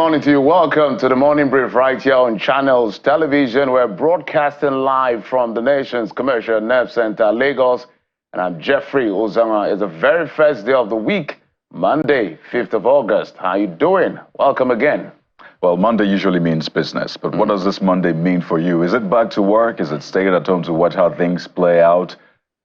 morning to you. Welcome to the Morning Brief right here on Channels Television. We're broadcasting live from the nation's commercial nerve center, Lagos. And I'm Jeffrey Ozama. It's the very first day of the week, Monday, 5th of August. How you doing? Welcome again. Well, Monday usually means business, but what does this Monday mean for you? Is it back to work? Is it staying at home to watch how things play out?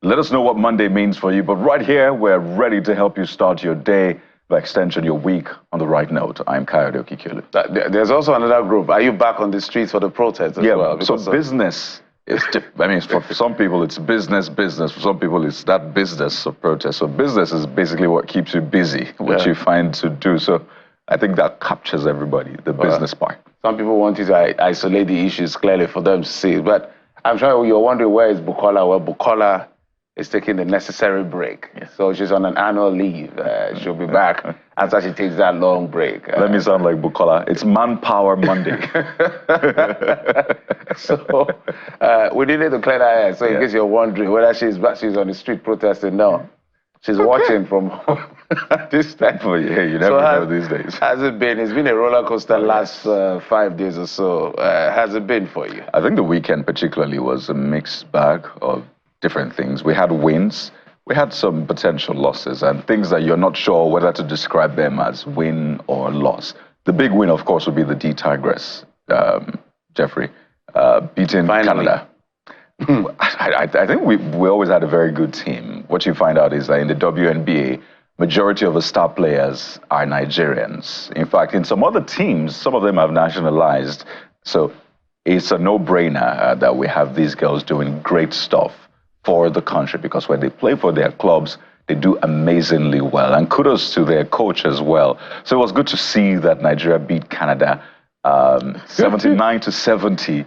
Let us know what Monday means for you. But right here, we're ready to help you start your day, by extension, your week on the right note. I'm Kayode Okikulu. There's also another group. Are you back on the streets for the protests as well? So business is, I mean, for some people, it's business. For some people, it's that business of protest. So business is basically what keeps you busy, what you find to do. So I think that captures everybody, the business part. Some people want you to isolate the issues clearly for them to see. But I'm sure you're wondering, where is Bukola? Well, Bukola is taking the necessary break. So she's on an annual leave. She'll be back after she takes that long break. Let me sound like Bukola. It's Manpower Monday. So we needed to clear that air. So in case you're wondering whether she's on the street protesting, no. She's watching from home this time. Well, yeah, you never know these days. Has it been? It's been a roller coaster last 5 days or so. Has it been for you? I think the weekend particularly was a mixed bag of different things. We had wins, we had some potential losses, and things that you're not sure whether to describe them as win or loss. The big win, of course, would be the D-Tigress, Jeffrey, beating Canada. I think we always had a very good team. What you find out is that in the WNBA, majority of the star players are Nigerians. In fact, in some other teams, some of them have nationalized. So it's a no-brainer that we have these girls doing great stuff for the country, because when they play for their clubs, they do amazingly well. And kudos to their coach as well. So it was good to see that Nigeria beat Canada 79-70.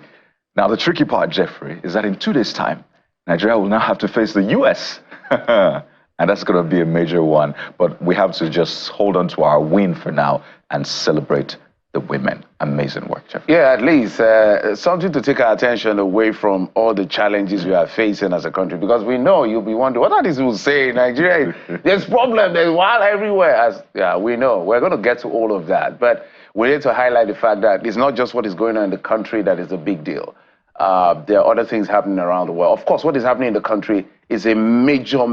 Now, the tricky part, Jeffrey, is that in 2 days' time, Nigeria will now have to face the US. And that's going to be a major one. But we have to just hold on to our win for now and celebrate the women. Amazing work, Jeffrey. Yeah, at least something to take our attention away from all the challenges we are facing as a country. Because we know you'll be wondering, what are these people saying? Nigeria, there's problem, there's wild everywhere. Yeah, we know. We're going to get to all of that. But we need to highlight the fact that it's not just what is going on in the country that is a big deal. There are other things happening around the world. Of course, what is happening in the country is a major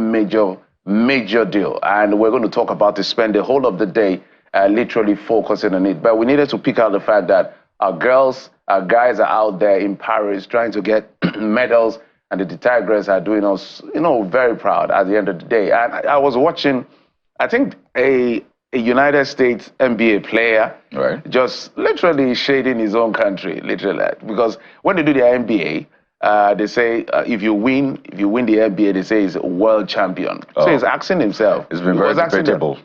deal. And we're going to talk about it, spend the whole of the day literally focusing on it. But we needed to pick out the fact that our girls, our guys are out there in Paris trying to get medals, and the Tigers are doing us, very proud at the end of the day. And I was watching, I think, a United States NBA player just literally shading his own country, literally. Because when they do the NBA, they say if you win the NBA, they say he's a world champion. So he's asking himself. It's been very debatable.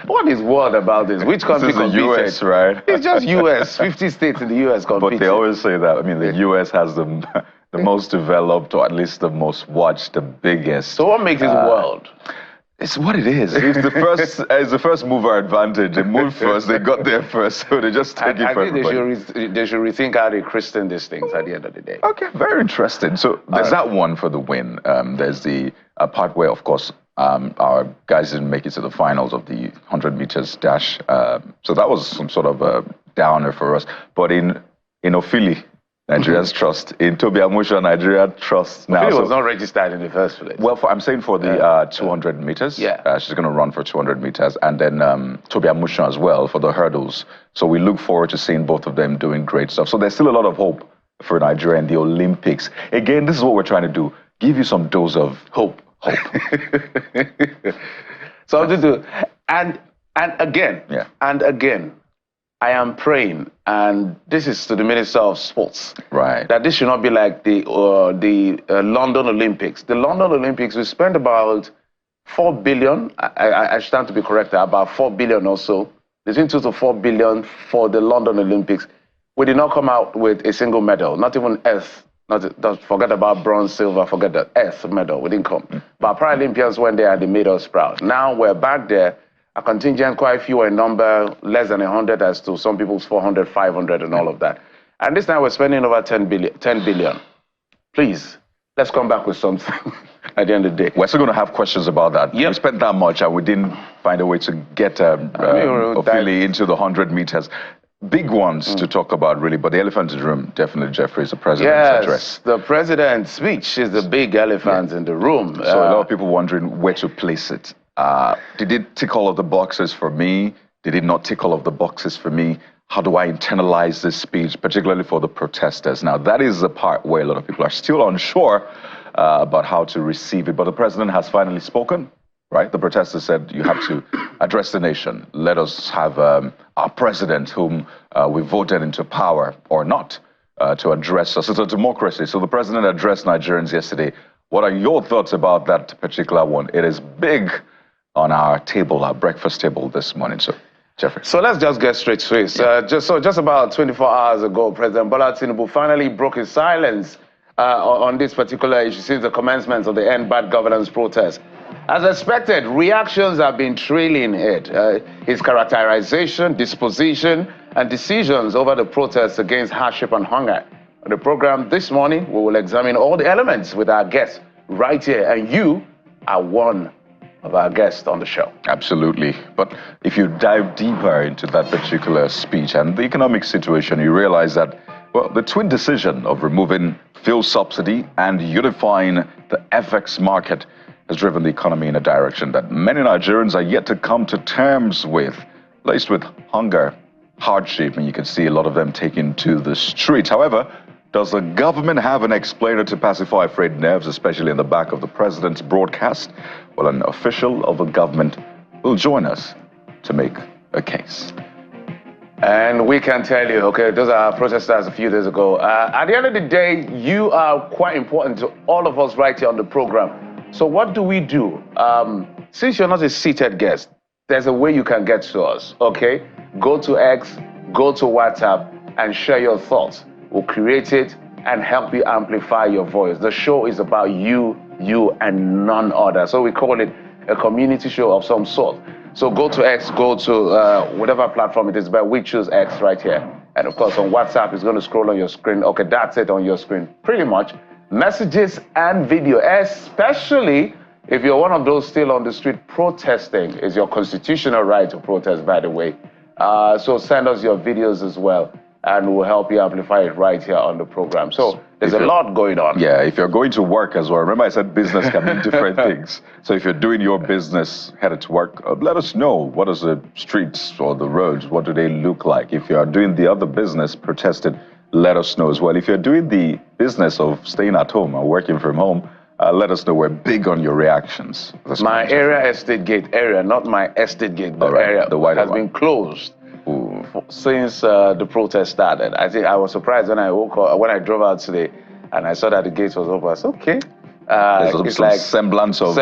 What is world about this? Which country competed? The US, right? It's just US. 50 states in the US competed. But they always say that. I mean, the US has the most developed, or at least the most watched, the biggest. So what makes it world? It's what it is. It's the first. It's the first mover advantage. They moved first. They got there first. So they just take it from everybody. They should rethink how they christen these things at the end of the day. Okay, very interesting. So there's that one for the win. There's the part where, of course, our guys didn't make it to the finals of the 100 meters dash. So that was some sort of a downer for us. But in Ofili, Nigeria's trust. In Tobi Amusha, Nigeria trust now. Ofili was not registered in the first place. Well, I'm saying for the 200 meters. Yeah. She's going to run for 200 meters. And then Tobi Amusha as well for the hurdles. So we look forward to seeing both of them doing great stuff. So there's still a lot of hope for Nigeria in the Olympics. Again, this is what we're trying to do. Give you some dose of hope. Something to, and again, I am praying, and this is to the Minister of Sports, that this should not be like the London Olympics. The London Olympics, we spent about 4 billion. I stand to be corrected, about 4 billion or so, between 2 to 4 billion for the London Olympics. We did not come out with a single medal, not even Earth. Don't forget about bronze, silver, forget the Earth medal. We didn't come. But Paralympians went there and they made us proud. Now we're back there. A contingent, quite few in number, less than 100 as to some people's 400, 500 and all of that. And this time we're spending over 10 billion. Please, let's come back with something at the end of the day. We're still going to have questions about that. We spent that much and we didn't find a way to get Ofili into the 100 meters. big ones to talk about, really, but the elephant in the room, definitely, Jeffrey, is the president's address. The president's speech is the big elephant in the room. So a lot of people wondering where to place it. Did it tick all of the boxes for me? Did it not tick all of the boxes for me? How do I internalize this speech, particularly for the protesters? Now, that is the part where a lot of people are still unsure about how to receive it. But the president has finally spoken, right? The protesters said, you have to address the nation. Let us have our president, whom we voted into power or not, to address us. It's a democracy. So the president addressed Nigerians yesterday. What are your thoughts about that particular one? It is big on our table, our breakfast table this morning. So, Jeffrey. So let's just get straight to it. Just about 24 hours ago, President Bola Tinubu finally broke his silence on this particular issue since the commencement of the End Bad Governance protest. As expected, reactions have been trailing it. His characterization, disposition, and decisions over the protests against hardship and hunger. On the program this morning, we will examine all the elements with our guests right here, and you are one of our guests on the show. Absolutely. But if you dive deeper into that particular speech and the economic situation, you realize that, well, the twin decision of removing fuel subsidy and unifying the FX market has driven the economy in a direction that many Nigerians are yet to come to terms with, laced with hunger, hardship, and you can see a lot of them taking to the streets. However, does the government have an explainer to pacify frayed nerves, especially in the back of the president's broadcast? Well, an official of the government will join us to make a case. And we can tell you, okay, those are protesters a few days ago. At the end of the day, you are quite important to all of us right here on the program. So what do we do? Since you're not a seated guest, there's a way you can get to us, okay? Go to X, go to WhatsApp, and share your thoughts. We'll create it and help you amplify your voice. The show is about you, and none other. So we call it a community show of some sort. So go to X, go to whatever platform it is, but we choose X right here. And of course, on WhatsApp, it's going to scroll on your screen. Okay, that's it on your screen, pretty much. Messages and video, especially if you're one of those still on the street protesting. It's your constitutional right to protest, by the way. So send us your videos as well, and we'll help you amplify it right here on the program. So there's a lot going on. Yeah, if you're going to work as well, remember I said business can mean different things. So if you're doing your business headed to work, let us know. What is the streets or the roads? What do they look like? If you are doing the other business protested, let us know as well. If you're doing the business of staying at home or working from home, let us know. We're big on your reactions. My area, estate gate area, not my estate gate, the area has been closed. Since the protest started. I was surprised when I woke up, when I drove out today and I saw that the gate was open. I said, okay. It's like semblance of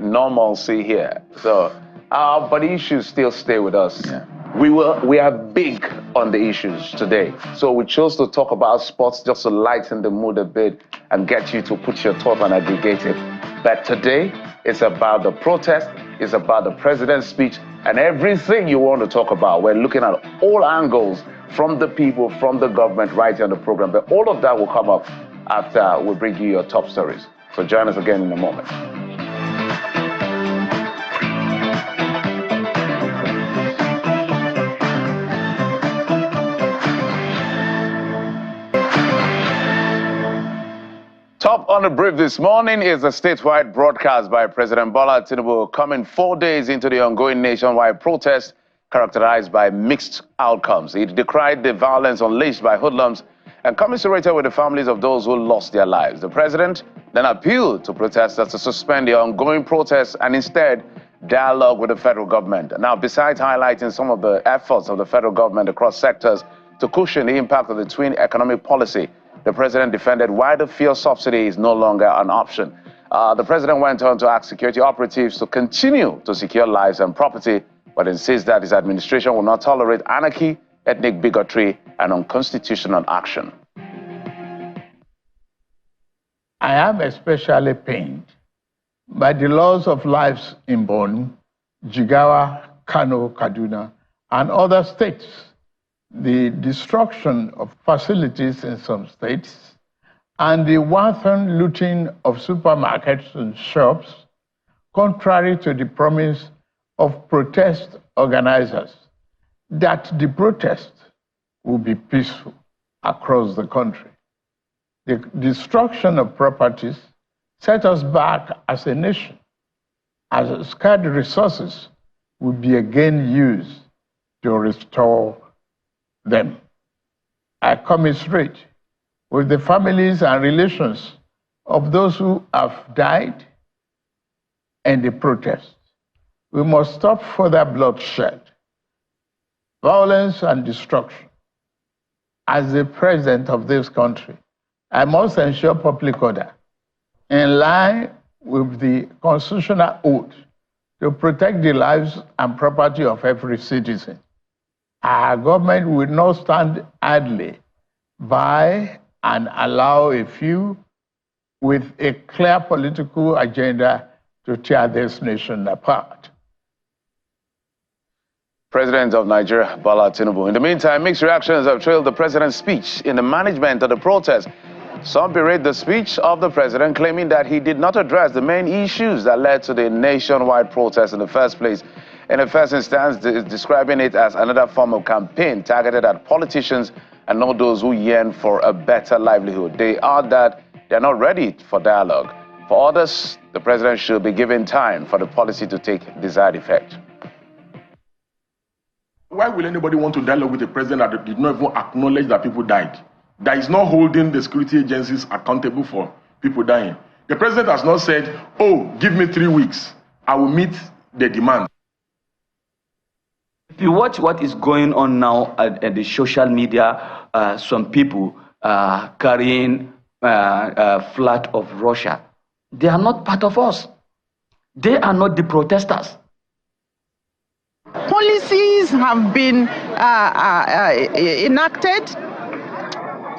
normalcy here. So, but the issues still stay with us. Yeah. We are big on the issues today. So we chose to talk about sports just to lighten the mood a bit and get you to put your thought and aggregate it. But today, it's about the protest, it's about the president's speech, and everything you want to talk about. We're looking at all angles from the people, from the government, right here on the program. But all of that will come up after we bring you your top stories. So join us again in a moment. Top on the brief this morning is a statewide broadcast by President Bola Tinubu coming 4 days into the ongoing nationwide protest characterized by mixed outcomes. He decried the violence unleashed by hoodlums and commiserated with the families of those who lost their lives. The president then appealed to protesters to suspend the ongoing protests and instead dialogue with the federal government. Now, besides highlighting some of the efforts of the federal government across sectors to cushion the impact of the twin economic policy, the president defended why the fuel subsidy is no longer an option. The president went on to ask security operatives to continue to secure lives and property, but insists that his administration will not tolerate anarchy, ethnic bigotry, and unconstitutional action. I am especially pained by the loss of lives in Borno, Jigawa, Kano, Kaduna, and other states, the destruction of facilities in some states, and the wanton looting of supermarkets and shops, contrary to the promise of protest organizers. that the protest will be peaceful across the country. The destruction of properties set us back as a nation, as scarce resources will be again used to restore them. I commiserate with the families and relations of those who have died in the protest. We must stop further bloodshed, violence, and destruction. As the president of this country, I must ensure public order in line with the constitutional oath to protect the lives and property of every citizen. Our government will not stand idly by and allow a few with a clear political agenda to tear this nation apart. President of Nigeria, Bola Tinubu. In the meantime, mixed reactions have trailed the president's speech in the management of the protest. Some berate the speech of the president, claiming that he did not address the main issues that led to the nationwide protest in the first place. In the first instance, describing it as another form of campaign targeted at politicians and not those who yearn for a better livelihood. They are that they're not ready for dialogue. For others, the president should be given time for the policy to take desired effect. Why will anybody want to dialogue with a president that did not even acknowledge that people died? That is not holding the security agencies accountable for people dying. The president has not said, oh, give me 3 weeks. I will meet the demand. If you watch what is going on now at the social media, some people carrying a flag of Russia, they are not part of us. They are not the protesters. Policies have been enacted,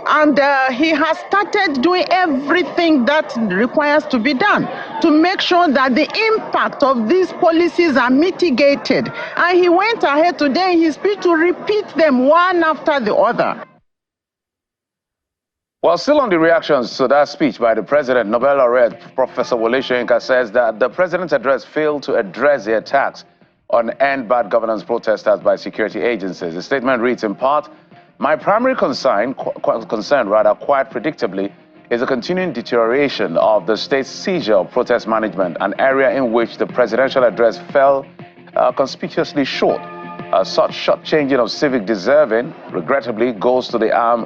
and he has started doing everything that requires to be done to make sure that the impact of these policies are mitigated. And he went ahead today in his speech to repeat them one after the other. Well, still on the reactions to that speech by the president, Nobel laureate Professor Wole Soyinka says that the president's address failed to address the attacks on end bad governance protesters by security agencies. The statement reads in part, my primary concern, quite predictably, is the continuing deterioration of the state's seizure of protest management, an area in which the presidential address fell conspicuously short. Such shortchanging of civic deserving, regrettably, goes to arm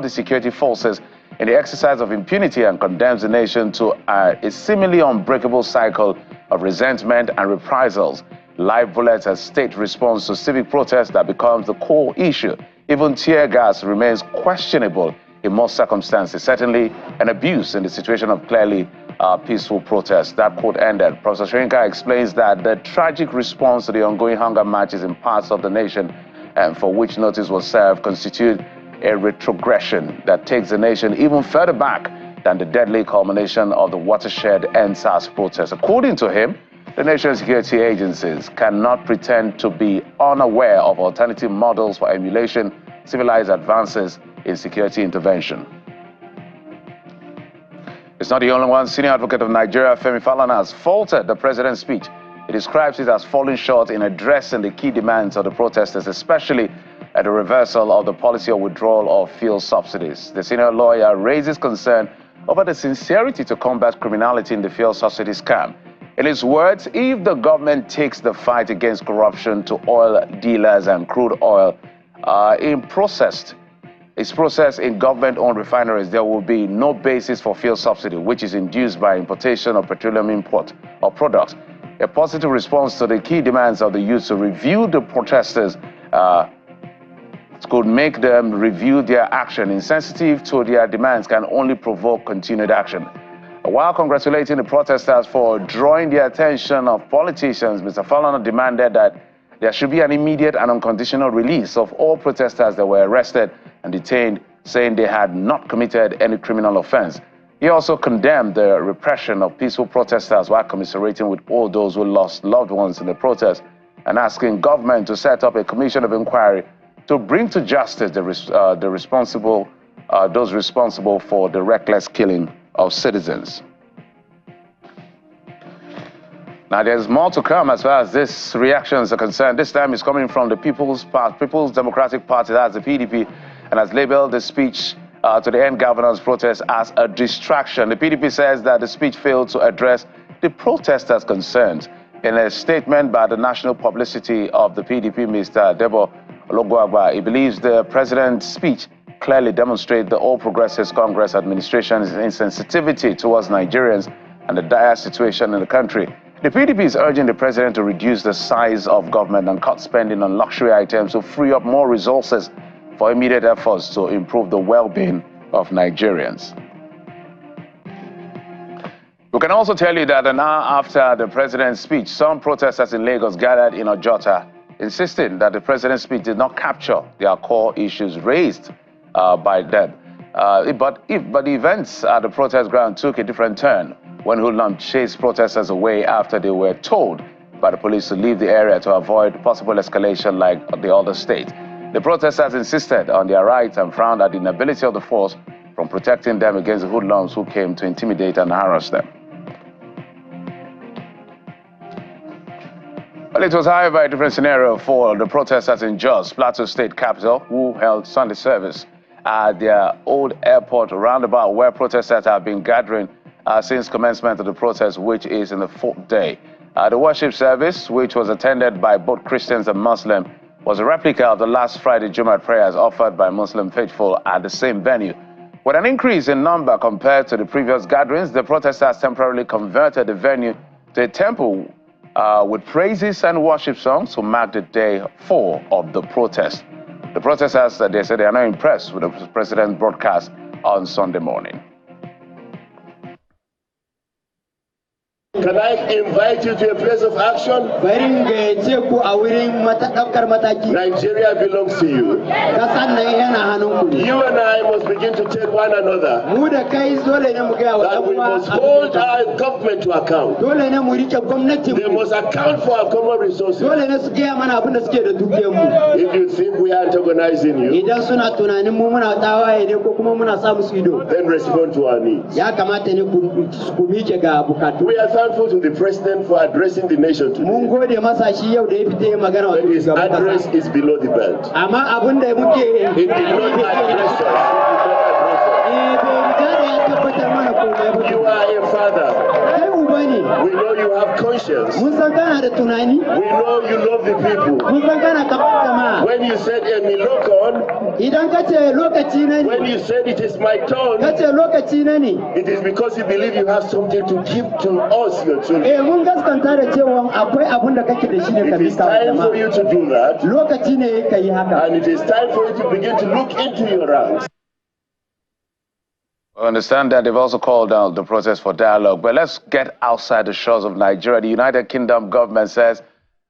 the security forces in the exercise of impunity and condemns the nation to a seemingly unbreakable cycle of resentment and reprisals. Live bullets as state response to civic protest that becomes the core issue. Even tear gas remains questionable in most circumstances, certainly an abuse in the situation of clearly peaceful protest. That quote ended. Professor Soyinka explains that the tragic response to the ongoing hunger marches in parts of the nation, and for which notice was served, constitute a retrogression that takes the nation even further back than the deadly culmination of the watershed NSAS protest. According to him, the nation's security agencies cannot pretend to be unaware of alternative models for emulation, civilized advances in security intervention. It's not the only one. Senior advocate of Nigeria, Femi Falana, has faulted the president's speech. He describes it as falling short in addressing the key demands of the protesters, especially at the reversal of the policy of withdrawal of fuel subsidies. The senior lawyer raises concern over the sincerity to combat criminality in the fuel subsidy scam. In his words, if the government takes the fight against corruption to oil dealers and crude oil is processed in government-owned refineries, there will be no basis for fuel subsidy, which is induced by importation of petroleum import or products. A positive response to the key demands of the youth to review the protesters could make them review their action. Insensitive to their demands can only provoke continued action. While congratulating the protesters for drawing the attention of politicians, Mr. Falana demanded that there should be an immediate and unconditional release of all protesters that were arrested and detained, saying they had not committed any criminal offense. He also condemned the repression of peaceful protesters while commiserating with all those who lost loved ones in the protest and asking government to set up a commission of inquiry to bring to justice those responsible for the reckless killing of citizens. Now, there's more to come as far as this reactions are concerned. This time it's coming from the People's Democratic Party, that's the PDP, and has labeled the speech to the end governor's protest as a distraction. The PDP says that the speech failed to address the protesters' concerns. In a statement by the national publicity of the PDP, Mr. Debo Ologwagba, he believes the president's speech clearly demonstrates the All Progressives Congress administration's insensitivity towards Nigerians and the dire situation in the country. The PDP is urging the president to reduce the size of government and cut spending on luxury items to free up more resources for immediate efforts to improve the well-being of Nigerians. We can also tell you that an hour after the president's speech, some protesters in Lagos gathered in Ojota, insisting that the president's speech did not capture their core issues raised by them. But the events at the protest ground took a different turn when hoodlums chased protesters away after they were told by the police to leave the area to avoid possible escalation like the other states. The protesters insisted on their rights and frowned at the inability of the force from protecting them against the hoodlums who came to intimidate and harass them. Well, it was, however, a different scenario for the protesters in Jos, Plateau State capital, who held Sunday service at their old airport roundabout, where protesters have been gathering since commencement of the protest, which is in the 4th day. The worship service, which was attended by both Christians and Muslims, was a replica of the last Friday Jumat prayers offered by Muslim faithful at the same venue. With an increase in number compared to the previous gatherings, the protesters temporarily converted the venue to a temple with praises and worship songs to mark the day 4 of the protest. The protesters, they said they are not impressed with the president's broadcast on Sunday morning. Can I invite you to a place of action? Nigeria belongs to you. You and I must begin to tell one another that we must hold our government to account. They must account for our common resources. If you think we are antagonizing you, then respond to our needs. We are thankful to the president for addressing the nation today. But his address is below the belt. He did not address us. You are a father. We know you have conscience. We know you love the people. When you said Emilokon, when you said it is my turn, it is because you believe you have something to give to us, your children. It is time for you to do that. And it is time for you to begin to look into your ranks. I understand that they've also called out the protest for dialogue, but let's get outside the shores of Nigeria. The United Kingdom government says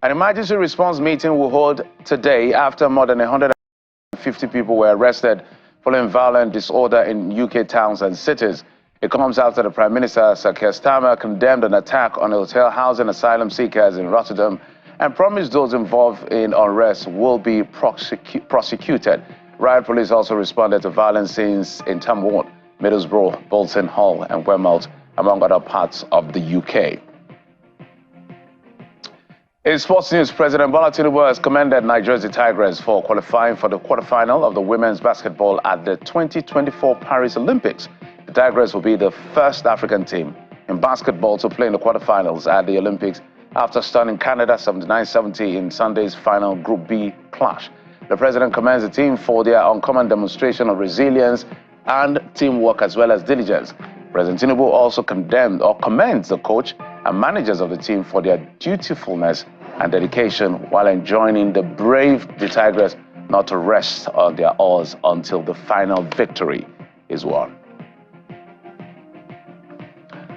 an emergency response meeting will hold today after more than 150 people were arrested following violent disorder in UK towns and cities. It comes after the Prime Minister, Sir Keir Starmer, condemned an attack on a hotel housing asylum seekers in Rotterdam and promised those involved in unrest will be prosecuted. Riot police also responded to violent scenes in Tamworth, Middlesbrough, Bolton Hall and Weymouth, among other parts of the UK. In sports news, President Bola Tinubu has commended Nigeria's Tigers for qualifying for the quarterfinal of the women's basketball at the 2024 Paris Olympics. The Tigers will be the first African team in basketball to play in the quarterfinals at the Olympics after stunning Canada 79-70 in Sunday's final Group B clash. The president commends the team for their uncommon demonstration of resilience and teamwork as well as diligence. President Tinubu also commends the coach and managers of the team for their dutifulness and dedication while enjoining the Tigers not to rest on their oars until the final victory is won.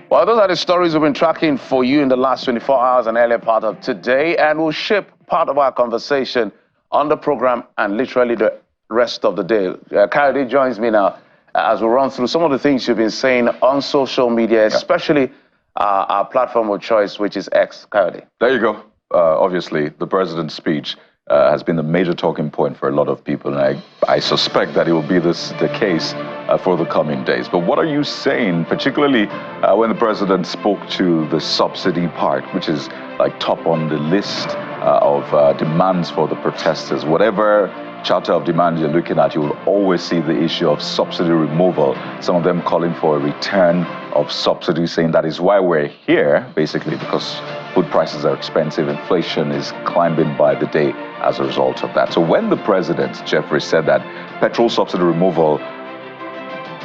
Well, those are the stories we've been tracking for you in the last 24 hours and earlier part of today, and we'll shape part of our conversation on the program and literally the rest of the day. Kayode joins me now as we run through some of the things you've been saying on social media, especially our platform of choice, which is X. Kayode. There you go. Obviously, the president's speech has been a major talking point for a lot of people, and I suspect that it will be the case for the coming days. But what are you saying, particularly when the president spoke to the subsidy part, which is like top on the list of demands for the protesters? Whatever charter of demand you're looking at, you will always see the issue of subsidy removal. Some of them calling for a return of subsidy, saying that is why we're here, basically, because food prices are expensive, inflation is climbing by the day as a result of that. So when the president, Jeffrey, said that petrol subsidy removal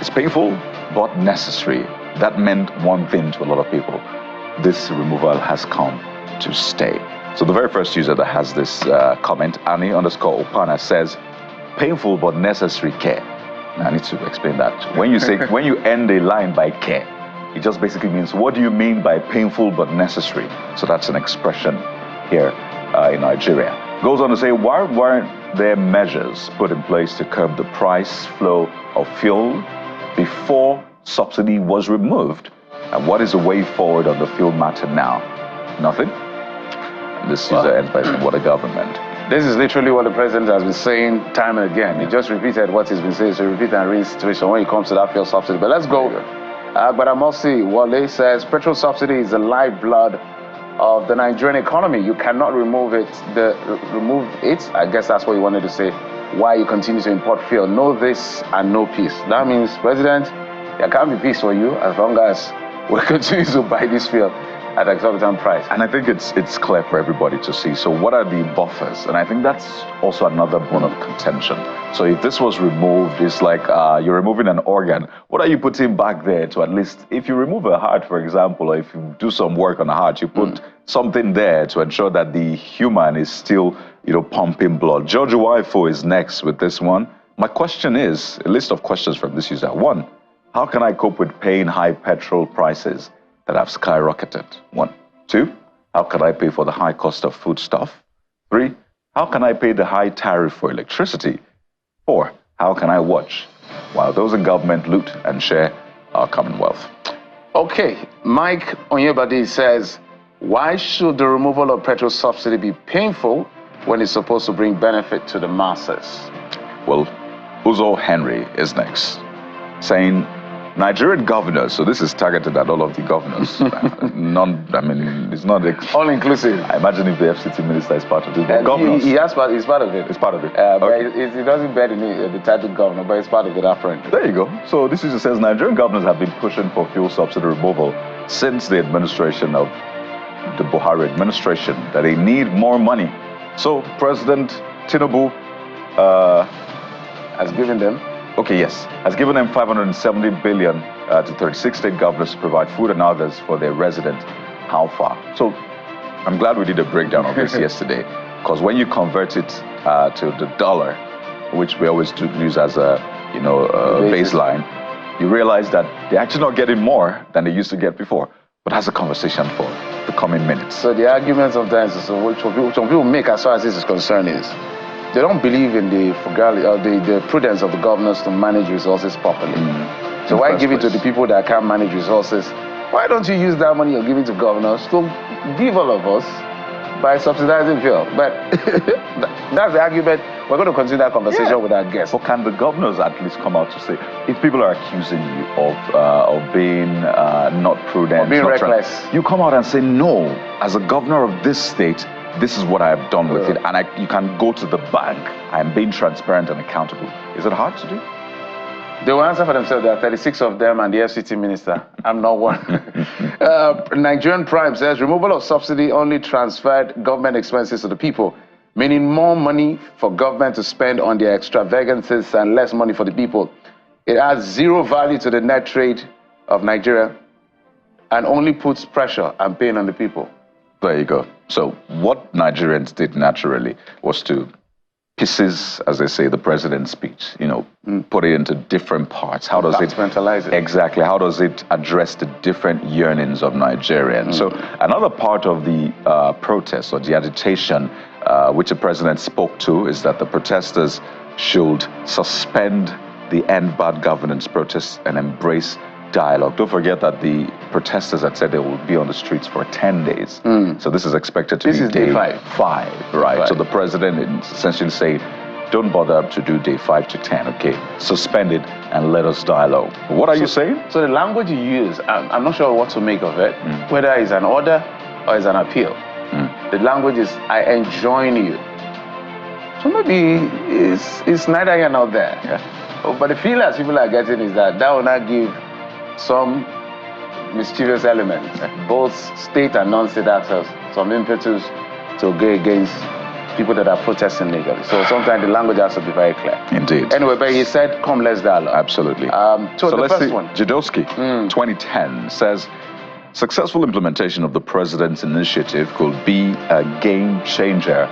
is painful but necessary, that meant one thing to a lot of people: this removal has come to stay. So the very first user that has this comment, Annie_Opana, says, painful but necessary care. Now I need to explain that. When you say, when you end a line by care, it just basically means, what do you mean by painful but necessary? So that's an expression here in Nigeria. Goes on to say, why weren't there measures put in place to curb the price flow of fuel before subsidy was removed? And what is the way forward on the fuel matter now? Nothing? This user ends by saying, what a government. This is literally what the president has been saying time and again. He just repeated what he's been saying, so repeat and rinse situation when it comes to that fuel subsidy. But let's go. But I must say, Wale says, petrol subsidy is the lifeblood of the Nigerian economy. You cannot remove it. I guess that's what you wanted to say. Why you continue to import fuel? No this and no peace. That means, President, there can't be peace for you as long as we continue to buy this fuel at exorbitant price. And I think it's clear for everybody to see. So what are the buffers? And I think that's also another bone of contention. So if this was removed, it's like you're removing an organ. What are you putting back there to at least, if you remove a heart, for example, or if you do some work on a heart, you put something there to ensure that the human is still, pumping blood. George Waifo is next with this one. My question is, a list of questions from this user. 1, how can I cope with paying high petrol prices that have skyrocketed? 1. 2, how can I pay for the high cost of foodstuff? 3, how can I pay the high tariff for electricity? 4, how can I watch while those in government loot and share our commonwealth? Okay, Mike Onyebade says, why should the removal of petrol subsidy be painful when it's supposed to bring benefit to the masses? Well, Uzo Henry is next, saying, Nigerian governors, so this is targeted at all of the governors. It's not all inclusive. I imagine if the FCT minister is part of it. Governors. He's part of it. It's part of it. But it doesn't bear the title governor, but it's part of it, our friend. There you go. So this user says Nigerian governors have been pushing for fuel subsidy removal since the administration of the Buhari administration, that they need more money. So President Tinubu has given them. Okay, yes, has given them 570 billion to 36 state governors to provide food and others for their residents. How far? So I'm glad we did a breakdown of this yesterday, because when you convert it to the dollar, which we always use as a baseline, you realize that they're actually not getting more than they used to get before. But that's a conversation for the coming minutes. So the argument sometimes, which some people make as far as this is concerned, is they don't believe in the frugality or the prudence of the governors to manage resources properly. So why give it to the people that can't manage resources? Why don't you use that money you're giving to governors to give all of us by subsidizing fuel? But that's the argument. We're going to continue that conversation with our guests. But can the governors at least come out to say, if people are accusing you of being not prudent, or being reckless, you come out and say, no, as a governor of this state, this is what I have done with it, and you can go to the bank. I am being transparent and accountable. Is it hard to do? They will answer for themselves. There are 36 of them and the FCT minister. I'm not one. Nigerian Prime says, removal of subsidy only transferred government expenses to the people, meaning more money for government to spend on their extravagances and less money for the people. It adds zero value to the net trade of Nigeria and only puts pressure and pain on the people. There you go. So what Nigerians did naturally was to pieces, as they say, the president's speech, put it into different parts. How does it compartmentalize it? Exactly. How does it address the different yearnings of Nigerians? So another part of the protest or the agitation which the president spoke to is that the protesters should suspend the End Bad Governance protests and embrace dialogue. Don't forget that the protesters had said they will be on the streets for 10 days. So this is expected to be day 5, right? So the president is essentially saying, don't bother to do day 5 to 10, okay? Suspend it and let us dialogue. What are you saying? So the language you use, I'm not sure what to make of it, whether it's an order or it's an appeal. The language is, I enjoin you. So maybe it's neither here nor there. Yeah. But the feelers people are getting is that will not give some mischievous elements, both state and non-state actors, some impetus to go against people that are protesting legally. So sometimes the language has to be very clear. Indeed. Anyway, but he said, come, let's dialogue. Absolutely. So the let's first see. one. Jadowski, 2010, says, successful implementation of the president's initiative could be a game changer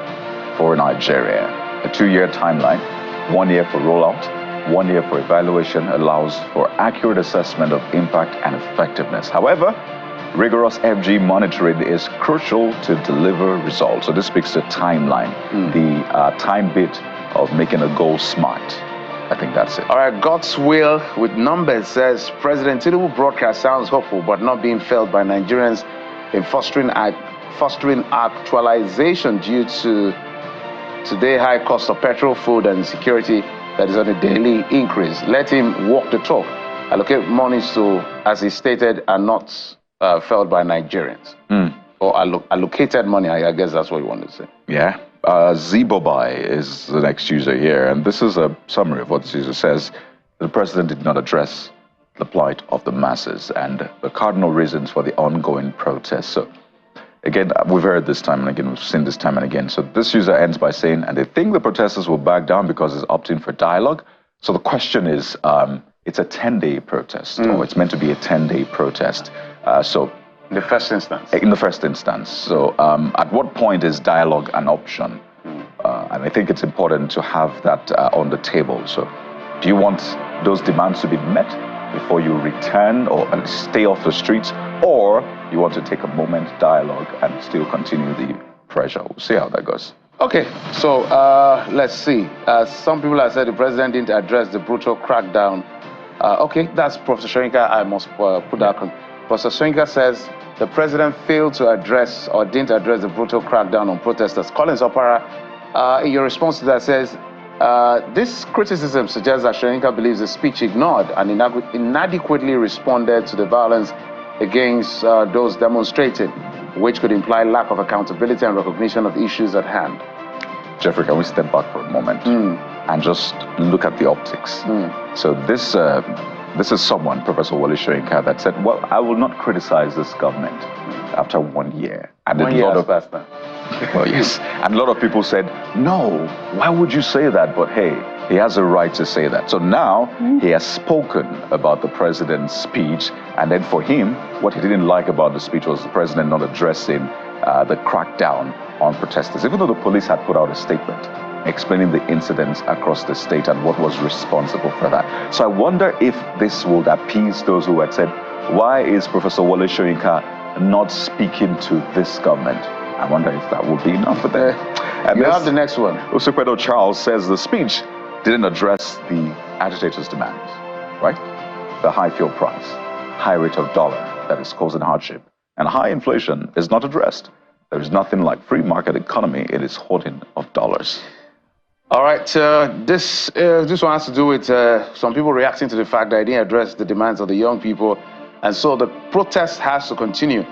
for Nigeria. A 2-year timeline, 1 year for rollout, 1 year for evaluation allows for accurate assessment of impact and effectiveness. However, rigorous FG monitoring is crucial to deliver results. So this speaks to timeline, the time bit of making a goal smart. I think that's it. All right, God's will with numbers says President Tinubu broadcast sounds hopeful, but not being felt by Nigerians in fostering actualization due to today high cost of petrol, food, and security that is on a daily increase. Let him walk the talk. Allocate monies to, as he stated, are not felt by Nigerians. Or allocated money, I guess that's what you want to say. Yeah. Zibobai is the next user here, and this is a summary of what this user says. The president did not address the plight of the masses and the cardinal reasons for the ongoing protests. So, again, we've heard this time and again, we've seen this time and again. So this user ends by saying, and they think the protesters will back down because it's opting for dialogue. So the question is, it's a 10-day protest, or it's meant to be a 10-day protest. In the first instance. In the first instance. So at what point is dialogue an option? And I think it's important to have that on the table. So do you want those demands to be met before you return or stay off the streets? Or you want to take a moment, dialogue, and still continue the pressure? We'll see how that goes. Okay, so let's see. Some people have said the president didn't address the brutal crackdown. Okay, that's Professor Shoyinka. I must put that on. Professor Shoyinka says the president failed to address or didn't address the brutal crackdown on protesters. Collins Opara, in your response to that, says this criticism suggests that Shoyinka believes the speech ignored and inadequately responded to the violence against those demonstrating, which could imply lack of accountability and recognition of issues at hand. Jeffrey, can we step back for a moment and just look at the optics? So this is someone, Professor Wole Soyinka, that said, well, I will not criticize this government after 1 year. And a lot of well, yes. And a lot of people said, no, why would you say that? But hey, he has a right to say that. So now he has spoken about the president's speech. And then for him, what he didn't like about the speech was the president not addressing the crackdown on protesters, even though the police had put out a statement explaining the incidents across the state and what was responsible for that. So I wonder if this would appease those who had said, why is Professor Wole Soyinka not speaking to this government? I wonder if that would be enough for them. And you have the next one. Usupedo Charles says the speech didn't address the agitators' demands, right? The high fuel price, high rate of dollar that is causing hardship, and high inflation is not addressed. There is nothing like free market economy. It is hoarding of dollars. All right, this one has to do with some people reacting to the fact that I didn't address the demands of the young people, and so the protest has to continue.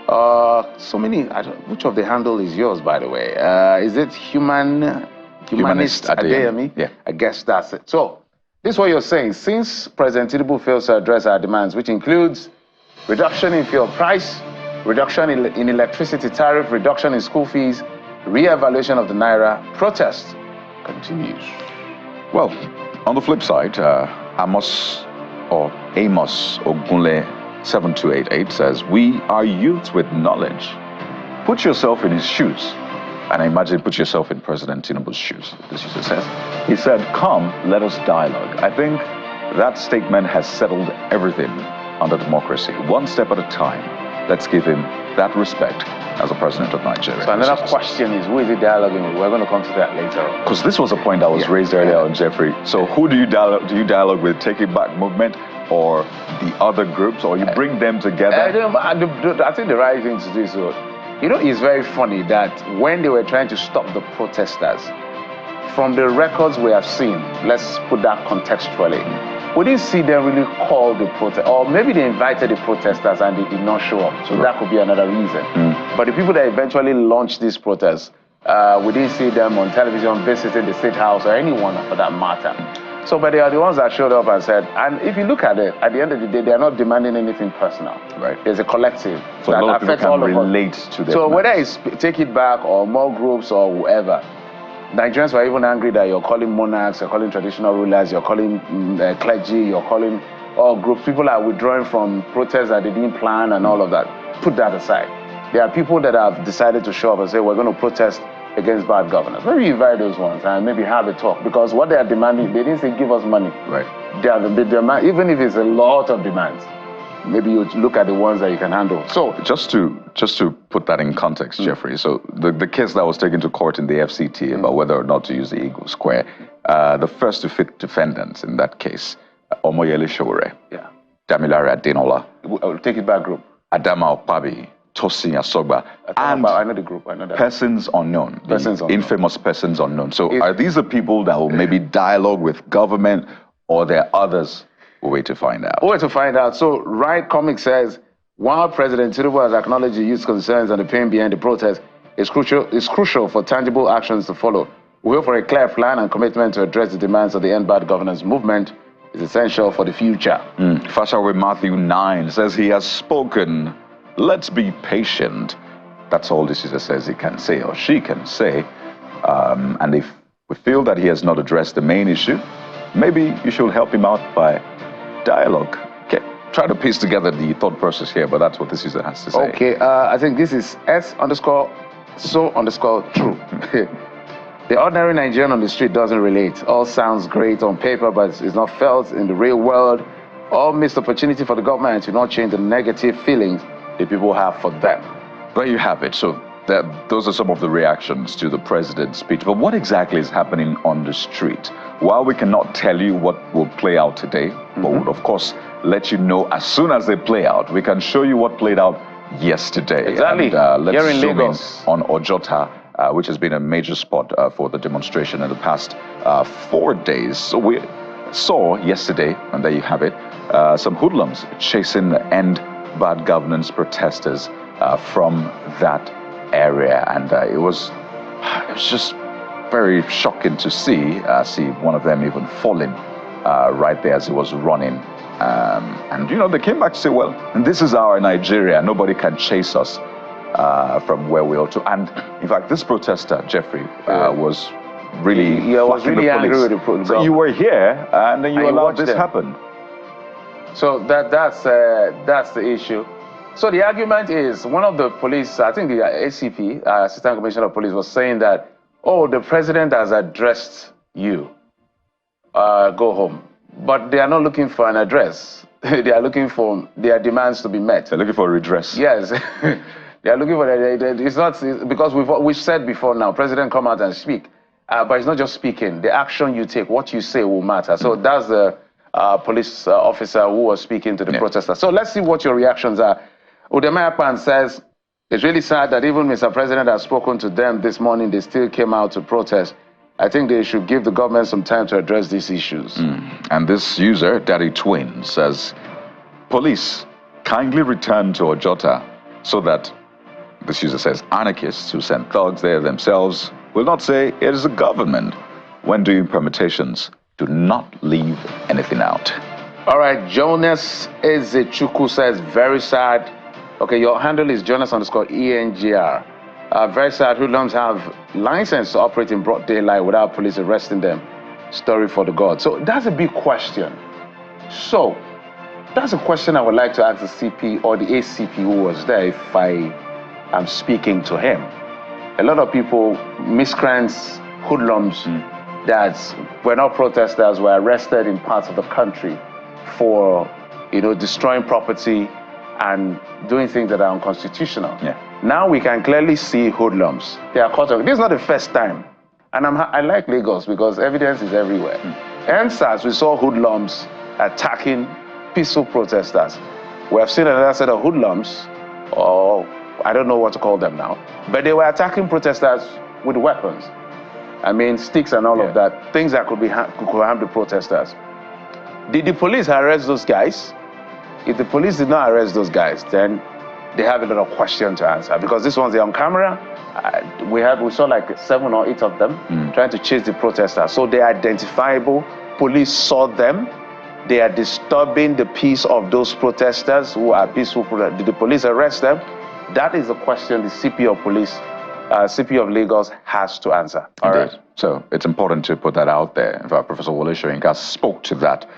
So many, which of the handle is yours, by the way? Is it Humanist Adeyemi? Yeah. I guess that's it. So this is what you're saying. Since President Tinubu fails to address our demands, which includes reduction in fuel price, reduction in electricity tariff, reduction in school fees, re-evaluation of the Naira, protest continues. Well, on the flip side, Amos Ogunle 7288 says, we are youth with knowledge. Put yourself in his shoes. And I imagine put yourself in President Tinubu's shoes, this user says. He said, come, let us dialogue. I think that statement has settled everything under democracy. One step at a time. Let's give him that respect as the president of Nigeria. So another question is, who is he dialoguing with? We're going to come to that later on. Because this was a point that was raised earlier on, Jeffrey. So who do you dialogue with? Take It Back movement or the other groups, or you bring them together? I think the right thing to do is, it's very funny that when they were trying to stop the protesters, from the records we have seen, let's put that contextually, we didn't see them really call the protest, or maybe they invited the protesters and they did not show up. So that could be another reason. But the people that eventually launched these protests, we didn't see them on television visiting the State House or anyone for that matter. So, but they are the ones that showed up and said, and if you look at it, at the end of the day, they are not demanding anything personal. Right. There's a collective So that a lot of people affects all can of us. relate to their So demands. whether it's Take It Back or more groups or whoever, Nigerians were even angry that you're calling monarchs, you're calling traditional rulers, you're calling clergy, you're calling all groups. People are withdrawing from protests that they didn't plan and all of that. Put that aside. There are people that have decided to show up and say, we're going to protest against bad governance. Maybe invite those ones and maybe have a talk, because what they are demanding, they didn't say give us money. Right. They are the demand, even if it's a lot of demands. Maybe you look at the ones that you can handle. So just to put that in context, Jeffrey. So the case that was taken to court in the FCT about whether or not to use the Eagle Square, the first to fit defendants in that case, Omoyele Sowore, Damilare Adenola, Take It Back group, Adama Okpabi, Tosin Asogba, and I know the group. I know that. persons unknown, Persons unknown. infamous persons unknown. So are these the people that will maybe dialogue with government, or there are others? We'll wait to find out. We'll wait to find out. So Right Comic says, while President Tinubu has acknowledged the youth's concerns and the pain behind the protest, it's crucial for tangible actions to follow. We hope for a clear plan and commitment to address the demands of the End Bad Governance movement is essential for the future. Fashawe Matthew 9 says he has spoken. Let's be patient. That's all this says he can say, or she can say. And if we feel that he has not addressed the main issue, maybe you should help him out by dialogue. Okay. Try to piece together the thought process here, but that's what this user has to say. Okay, I think this is S_so_true. The ordinary Nigerian on the street doesn't relate. All sounds great on paper, but it's not felt in the real world. All missed opportunity for the government to not change the negative feelings the people have for them. There you have it. So those are some of the reactions to the president's speech. But what exactly is happening on the street? While we cannot tell you what will play out today, but we'll of course let you know as soon as they play out. We can show you what played out yesterday. Exactly. And, let's Here in zoom Lagos. in on Ojota, which has been a major spot for the demonstration in the past 4 days. So we saw yesterday, and there you have it, some hoodlums chasing the End Bad Governance protesters from that area, and it was just very shocking to see one of them even falling right there as he was running. And you know, they came back to say, well, this is our Nigeria, nobody can chase us from where we ought to. And in fact, this protester, Jeffrey, was really was really angry with the police. So you were here, and then you allowed this happen. So that's the issue. So the argument is, one of the police, I think the ACP, Assistant Commissioner of Police, was saying that, oh, the president has addressed you, go home. But they are not looking for an address. They are looking for their demands to be met. They're looking for redress. Yes. They are looking for it's not, because we've said before now, president come out and speak. But it's not just speaking. The action you take, what you say will matter. So that's the police officer who was speaking to the protesters. So let's see what your reactions are. Udemayapan says, it's really sad that even Mr. President has spoken to them this morning, they still came out to protest. I think they should give the government some time to address these issues. And this user, Daddy Twin, says, police, kindly return to Ojota so that, this user says, anarchists who send thugs there themselves will not say it is the government. When doing permutations, do not leave anything out. All right, Jonas Ezechuku says, very sad. Okay, your handle is Jonas_ENGR. Very sad, hoodlums have license to operate in broad daylight without police arresting them. Story for the gods. So that's a big question. So that's a question I would like to ask the CP or the ACP who was there if I am speaking to him. A lot of people, miscreants, hoodlums that were not protesters were arrested in parts of the country for, destroying property and doing things that are unconstitutional. Now we can clearly see hoodlums. They are caught up. This is not the first time. And I like Lagos because evidence is everywhere. NSAS, we saw hoodlums attacking peaceful protesters. We have seen another set of hoodlums, or I don't know what to call them now, but they were attacking protesters with weapons. I mean, sticks and all of that, things that could harm the protesters. Did the police arrest those guys? If the police did not arrest those guys, then they have a lot of questions to answer, because this one's on camera. We saw like 7 or 8 of them trying to chase the protesters. So they're identifiable. Police saw them. They are disturbing the peace of those protesters who are peaceful. Did the police arrest them? That is the question the CP of police, CP of Lagos has to answer. All right. So it's important to put that out there. In fact, Professor Wole Soyinka spoke to that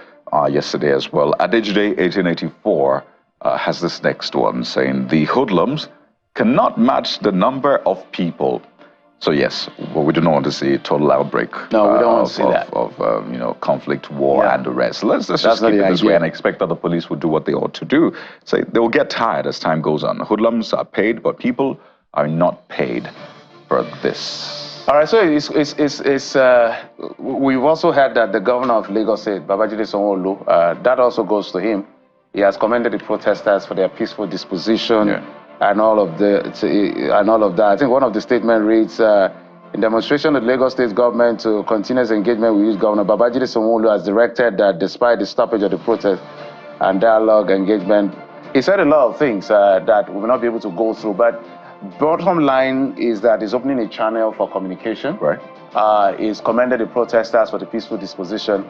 yesterday as well. Adejude 1884 has this next one saying, the hoodlums cannot match the number of people. So yes, well, we do not want to see a total outbreak. No, we don't want to see that. Of conflict, war, and the rest. Let's just keep it this way and expect that the police will do what they ought to do. So they will get tired as time goes on. Hoodlums are paid, but people are not paid for this. All right, so we've also heard that the governor of Lagos said, Babajide Sanwo-Olu, that also goes to him. He has commended the protesters for their peaceful disposition and all of that. I think one of the statement reads, in demonstration of the Lagos State government to continuous engagement with youth, Governor Babajide Sanwo-Olu has directed that despite the stoppage of the protest and dialogue engagement, he said a lot of things that we will not be able to go through. But bottom line is that he's opening a channel for communication. Right. He's commended the protesters for the peaceful disposition.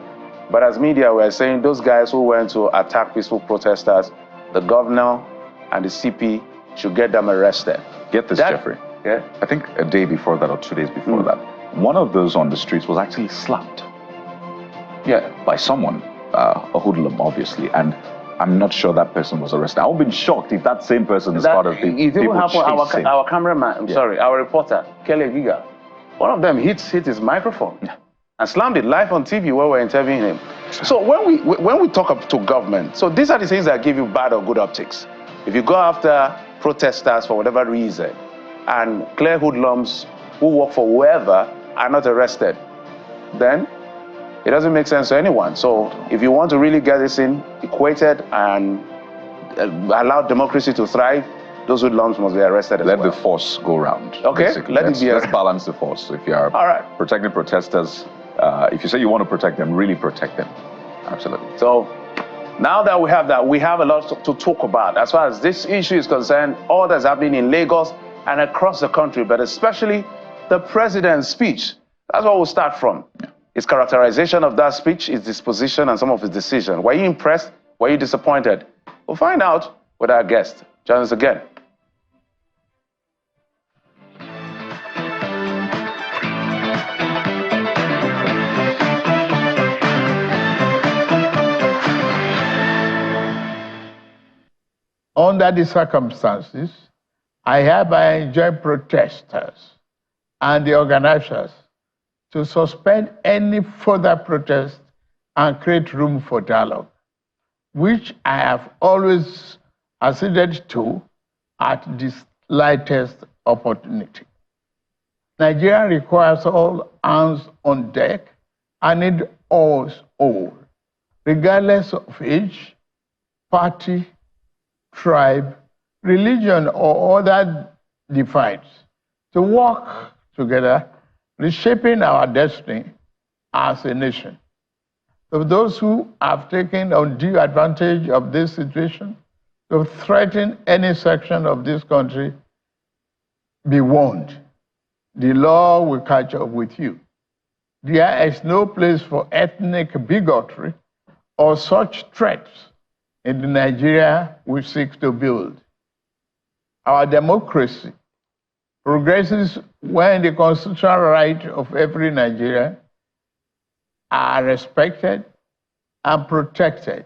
But as media, we're saying those guys who went to attack peaceful protesters, the governor and the CP should get them arrested. Get this, Jeffrey. Yeah. I think a day before that or 2 days before that, one of those on the streets was actually slapped. Yeah. By someone, a hoodlum, obviously, and I'm not sure that person was arrested. I would have been shocked if that same person is part of the it people happened. Our cameraman, our reporter, Kelly Giga, one of them hit his microphone and slammed it live on TV while we're interviewing him. So when we talk up to government, so these are the things that give you bad or good optics. If you go after protesters for whatever reason, and clear hoodlums who work for whoever are not arrested, then it doesn't make sense to anyone. So if you want to really get this in equated and allow democracy to thrive, those hoodlums must be arrested as well. Let the force go round. Okay, basically. let's balance the force. If you are protecting protesters, if you say you want to protect them, really protect them. Absolutely. So now that we have that, we have a lot to talk about as far as this issue is concerned, all that's happening in Lagos and across the country, but especially the president's speech. That's what we'll start from. His characterization of that speech, his disposition, and some of his decisions. Were you impressed? Were you disappointed? We'll find out with our guest. Join us again. Under the circumstances, I hereby enjoin protesters and the organizers to suspend any further protest and create room for dialogue, which I have always acceded to at the slightest opportunity. Nigeria requires all hands on deck and need us all, regardless of age, party, tribe, religion, or other divides, to work together, reshaping our destiny as a nation. To those who have taken undue advantage of this situation to threaten any section of this country, be warned. The law will catch up with you. There is no place for ethnic bigotry or such threats in the Nigeria we seek to build. Our democracy progresses when the constitutional rights of every Nigerian are respected and protected.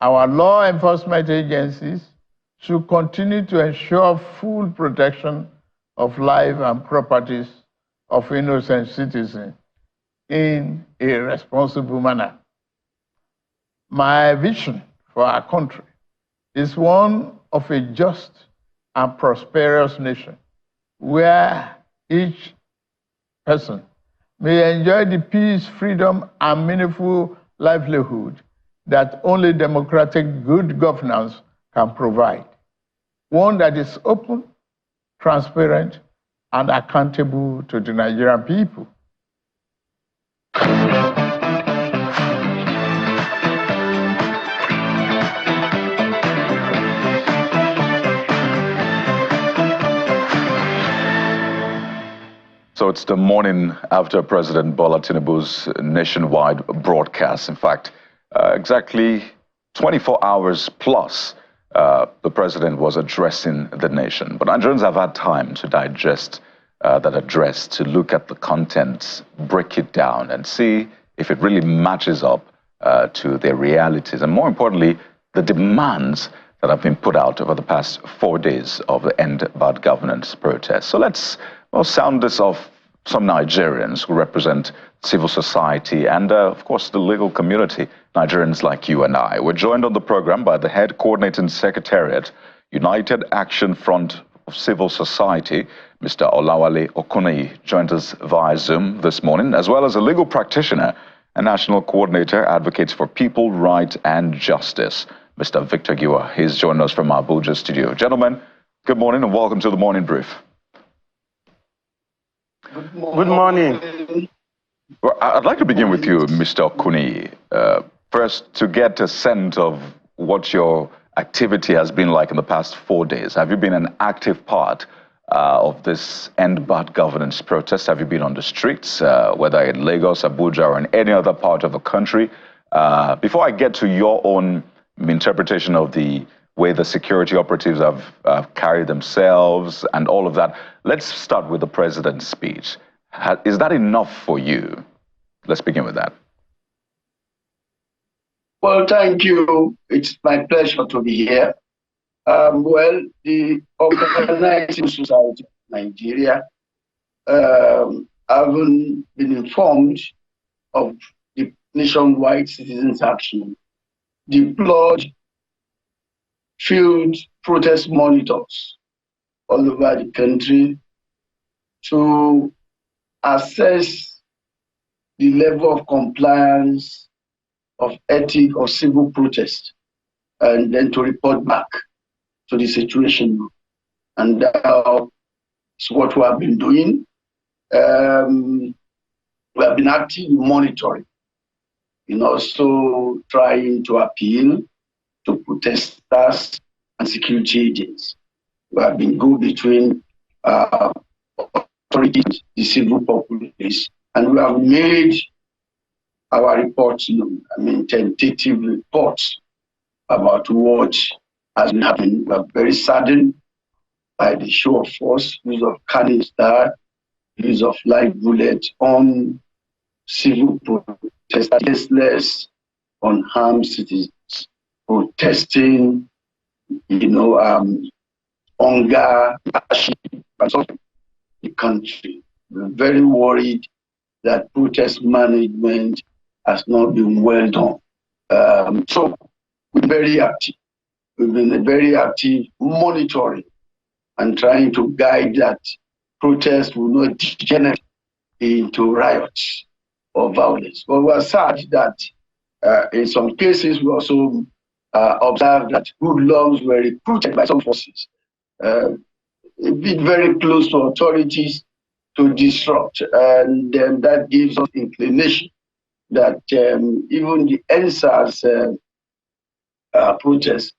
Our law enforcement agencies should continue to ensure full protection of life and properties of innocent citizens in a responsible manner. My vision for our country is one of a just and prosperous nation where each person may enjoy the peace, freedom, and meaningful livelihood that only democratic good governance can provide. One that is open, transparent, and accountable to the Nigerian people. So it's the morning after President Bola Tinubu's nationwide broadcast. In fact, exactly 24 hours plus, the president was addressing the nation. But Nigerians have had time to digest that address, to look at the contents, break it down, and see if it really matches up to their realities. And more importantly, the demands that have been put out over the past 4 days of the End Bad Governance protest. So let's sound this off some Nigerians who represent civil society and, of course, the legal community, Nigerians like you and I. We're joined on the program by the head coordinating secretariat, United Action Front of Civil Society, Mr. Olawale Okuneyi, joined us via Zoom this morning, as well as a legal practitioner and national coordinator, advocates for people, right, and justice, Mr. Victor Giwa. He's joined us from our Abuja studio. Gentlemen, good morning and welcome to the Morning Brief. Good morning. Well, I'd like to begin with you, Mr. Okuneyi. First, to get a sense of what your activity has been like in the past 4 days. Have you been an active part of this End Bad Governance protest? Have you been on the streets, whether in Lagos, Abuja, or in any other part of the country? Before I get to your own interpretation of the way the security operatives have carried themselves and all of that, let's start with the president's speech. Is that enough for you? Let's begin with that. Well, thank you. It's my pleasure to be here. Well, the organized civil society of Nigeria haven't been informed of the nationwide citizens' action, deployed field protest monitors all over the country to assess the level of compliance of ethic or civil protest, and then to report back to the situation. And that's what we have been doing. We have been actively monitoring, and also trying to appeal to protesters and security agents. We have been go between authorities, the civil populace, and we have made our reports, tentative reports about what has been happening. We are very saddened by the show of force, use of canister, use of live bullets on civil protesters, unarmed citizens protesting, hunger, and so the country. We're very worried that protest management has not been well done. So we're very active. We've been very active monitoring and trying to guide that protests will not degenerate into riots or violence. But we're sad that in some cases we also observed that hoodlums were recruited by some forces, a bit very close to authorities, to disrupt, and that gives us inclination that even the NSAS protest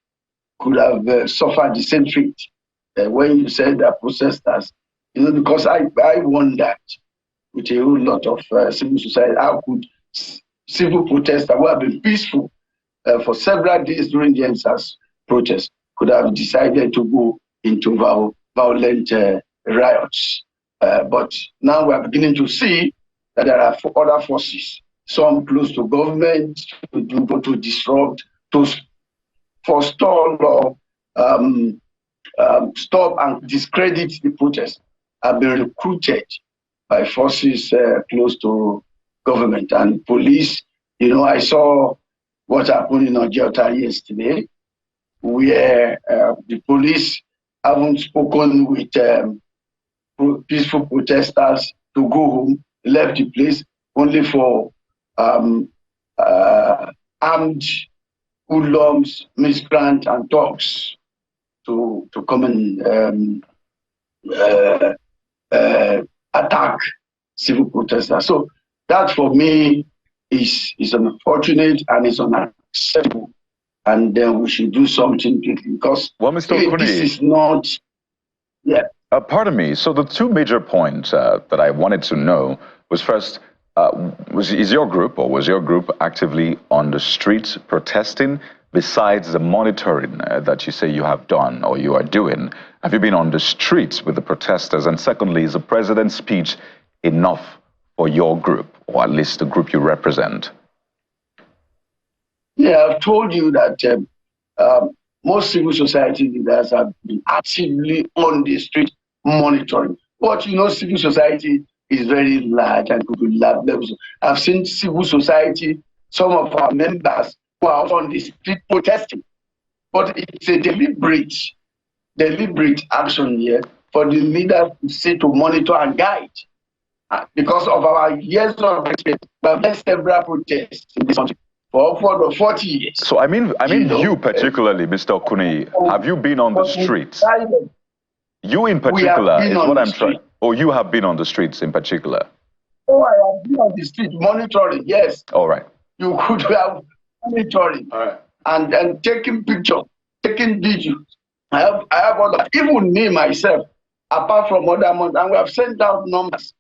could have suffered the same fate. When you said that protesters, because I wondered with a whole lot of civil society, how could civil protesters who have been peaceful for several days during the NSAS protest could have decided to go into violent riots. But now we are beginning to see that there are other forces, some close to government, to disrupt, to forestall or stop and discredit the protest, have been recruited by forces close to government and police. I saw what happened in Ojota yesterday, where the police haven't spoken with peaceful protesters to go home, left the place only for armed hoodlums, miscreants, and thugs to come and attack civil protesters. So that for me is unfortunate and is unacceptable. And then we should do something because well, Mr. Okuni, this is not, yeah. Pardon me. So the two major points that I wanted to know was first, is your group or was your group actively on the streets protesting? Besides the monitoring that you say you have done or you are doing, have you been on the streets with the protesters? And secondly, is the president's speech enough for your group, or at least the group you represent? Yeah, I've told you that most civil society leaders have been actively on the street monitoring. But you know, civil society is very large and could be large levels. I've seen civil society, some of our members who are on the street protesting. But it's a deliberate action here for the leaders to say to monitor and guide. Because of our years of experience, we have led several protests in this country for upward of 40 years. So I mean you particularly, Mr. Okuni, have you been on the streets? You in particular is what I'm trying. Or you have been on the streets in particular? Oh, I have been on the street monitoring, yes. All right. You could have monitoring and taking pictures, taking videos. I have other, even me myself, apart from other months, and we have sent out numbers,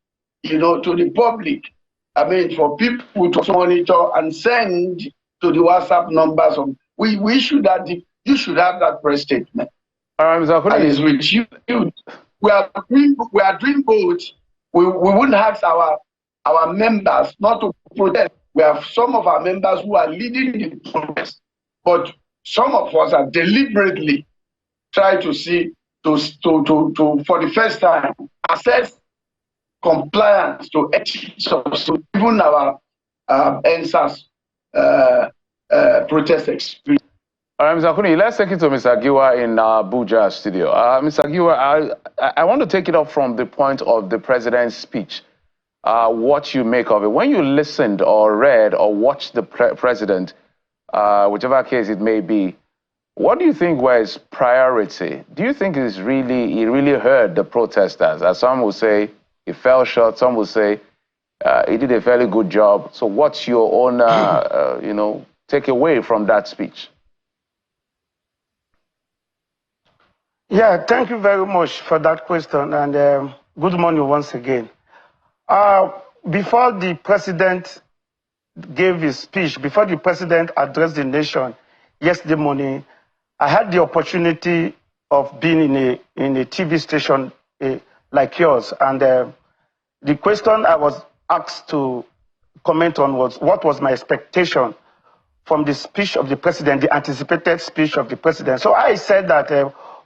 you know, to the public. I mean, for people to monitor and send to the WhatsApp numbers. We should have you should have that press statement. And it's with you. We are doing both. We wouldn't ask our members not to protest. We have some of our members who are leading the protest, but some of us are deliberately trying to see to for the first time assess compliance to ethics of even our NSAS protest experience. All right, Mr. Okuni, let's take it to Mr. Giwa in Abuja studio. Mr. Giwa, I want to take it up from the point of the president's speech. What you make of it. When you listened or read or watched the president, whichever case it may be, what do you think was priority? Do you think he really heard the protesters? As some will say, he fell short. Some will say he did a fairly good job. So what's your own, takeaway from that speech? Yeah, thank you very much for that question, and good morning once again. Before the president gave his speech, before the president addressed the nation yesterday morning, I had the opportunity of being in a TV station like yours, and the question I was asked to comment on was what was my expectation from the speech of the president, the anticipated speech of the president. So I said that,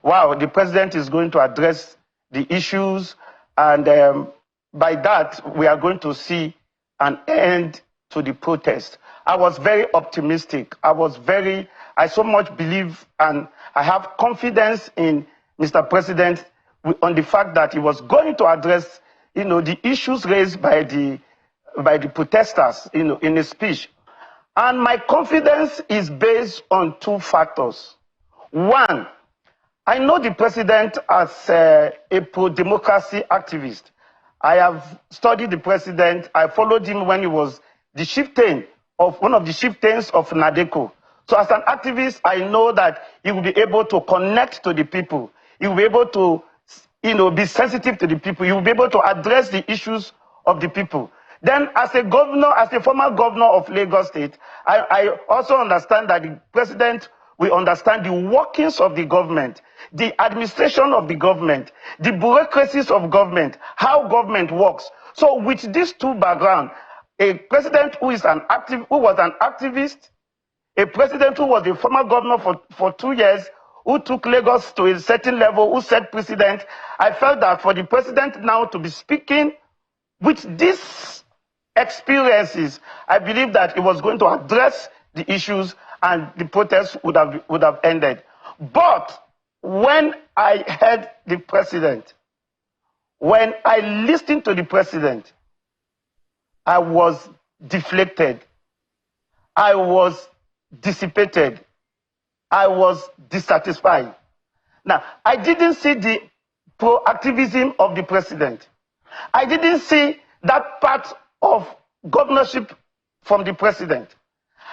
wow, the president is going to address the issues, and by that, we are going to see an end to the protest. I was very optimistic. I so much believe and I have confidence in Mr. President on the fact that he was going to address, the issues raised by the protesters, in his speech. And my confidence is based on two factors. One, I know the president as a pro-democracy activist. I have studied the president. I followed him when he was the chieftain of one of the chieftains of Nadeco. So as an activist, I know that he will be able to connect to the people. He will be able to, be sensitive to the people. He will be able to address the issues of the people. Then as a governor, as a former governor of Lagos State, I also understand that the president will understand the workings of the government, the administration of the government, the bureaucracies of government, how government works. So with these two backgrounds, a president who was an activist, a president who was a former governor for 2 years, who took Lagos to a certain level, who set precedent, I felt that for the president now to be speaking with these experiences, I believe that he was going to address the issues and the protest would have ended. But when I heard the president, when I listened to the president, I was deflated. I was dissipated. I was dissatisfied. Now, I didn't see the proactivism of the president. I didn't see that part of governorship from the president.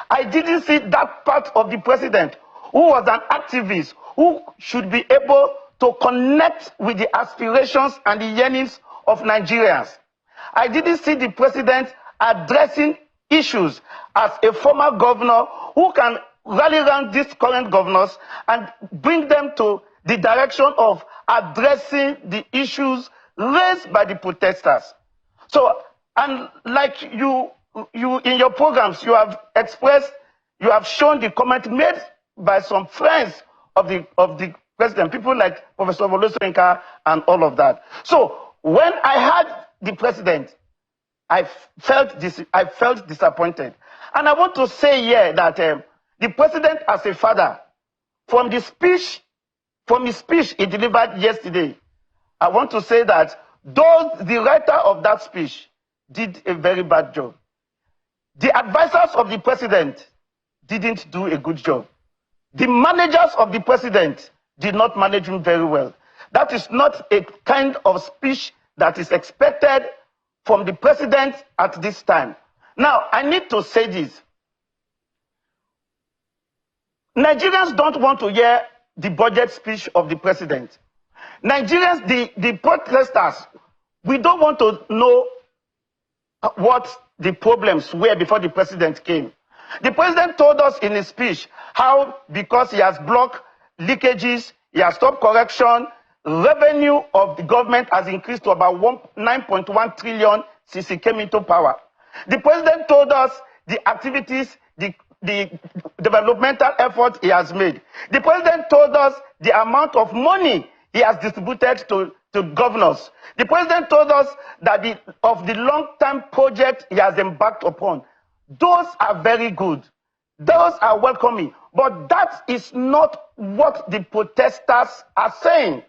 I didn't see that part of the president who was an activist, who should be able to connect with the aspirations and the yearnings of Nigerians. I didn't see the president addressing issues as a former governor who can rally around these current governors and bring them to the direction of addressing the issues raised by the protesters. So, and like you in your programs, you have expressed, you have shown the comment made by some friends of the president, people like Professor Olosoyinka and all of that. So when I heard the president, I felt disappointed. And I want to say here that the president, as a father, from his speech he delivered yesterday, I want to say that the writer of that speech did a very bad job. The advisors of the president didn't do a good job. The managers of the president did not manage him very well. That is not a kind of speech that is expected from the president at this time. Now, I need to say this. Nigerians don't want to hear the budget speech of the president. Nigerians, the protesters, we don't want to know what the problems were before the president came. The president told us in his speech how, because he has blocked leakages, he has stopped corruption, revenue of the government has increased to about 9.1 trillion since he came into power. The president told us the activities, the developmental effort he has made. The president told us the amount of money he has distributed to governors. The president told us that of the long-term project he has embarked upon. Those are very good. Those are welcoming. But that is not what the protesters are saying.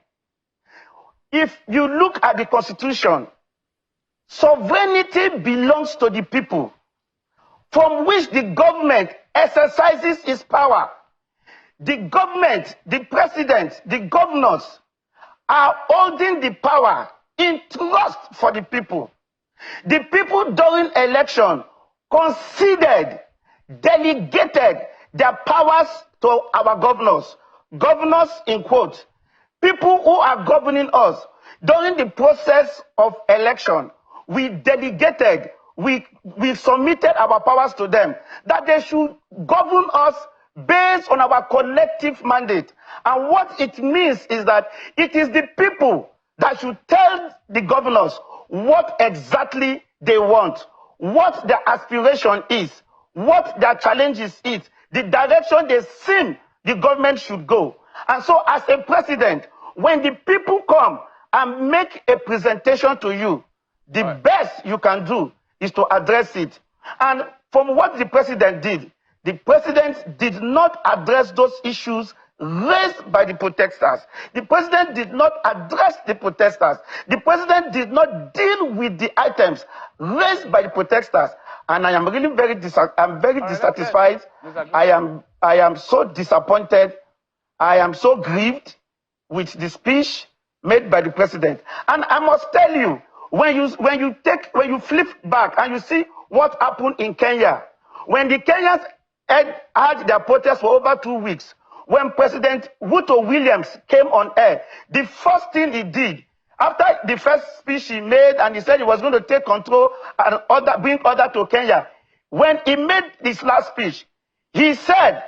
If you look at the Constitution, sovereignty belongs to the people, from which the government exercises its power. The government, the president, the governors are holding the power in trust for the people. The people during election considered, delegated their powers to our governors. Governors in quotes. People who are governing us. During the process of election, we delegated, we submitted our powers to them, that they should govern us based on our collective mandate. And what it means is that it is the people that should tell the governors what exactly they want, what their aspiration is, what their challenges is, the direction they think the government should go. And so as a president, when the people come and make a presentation to you, the best you can do is to address it. And from what the president did not address those issues raised by the protesters. The president did not address the protesters. The president did not deal with the items raised by the protesters. And I am really very dissatisfied. I am so disappointed. I am so grieved with the speech made by the president. And I must tell you, when you flip back and you see what happened in Kenya, when the Kenyans had their protest for over 2 weeks, when President Ruto Williams came on air, the first thing he did, after the first speech he made and he said he was going to take control and bring order to Kenya, when he made this last speech, he said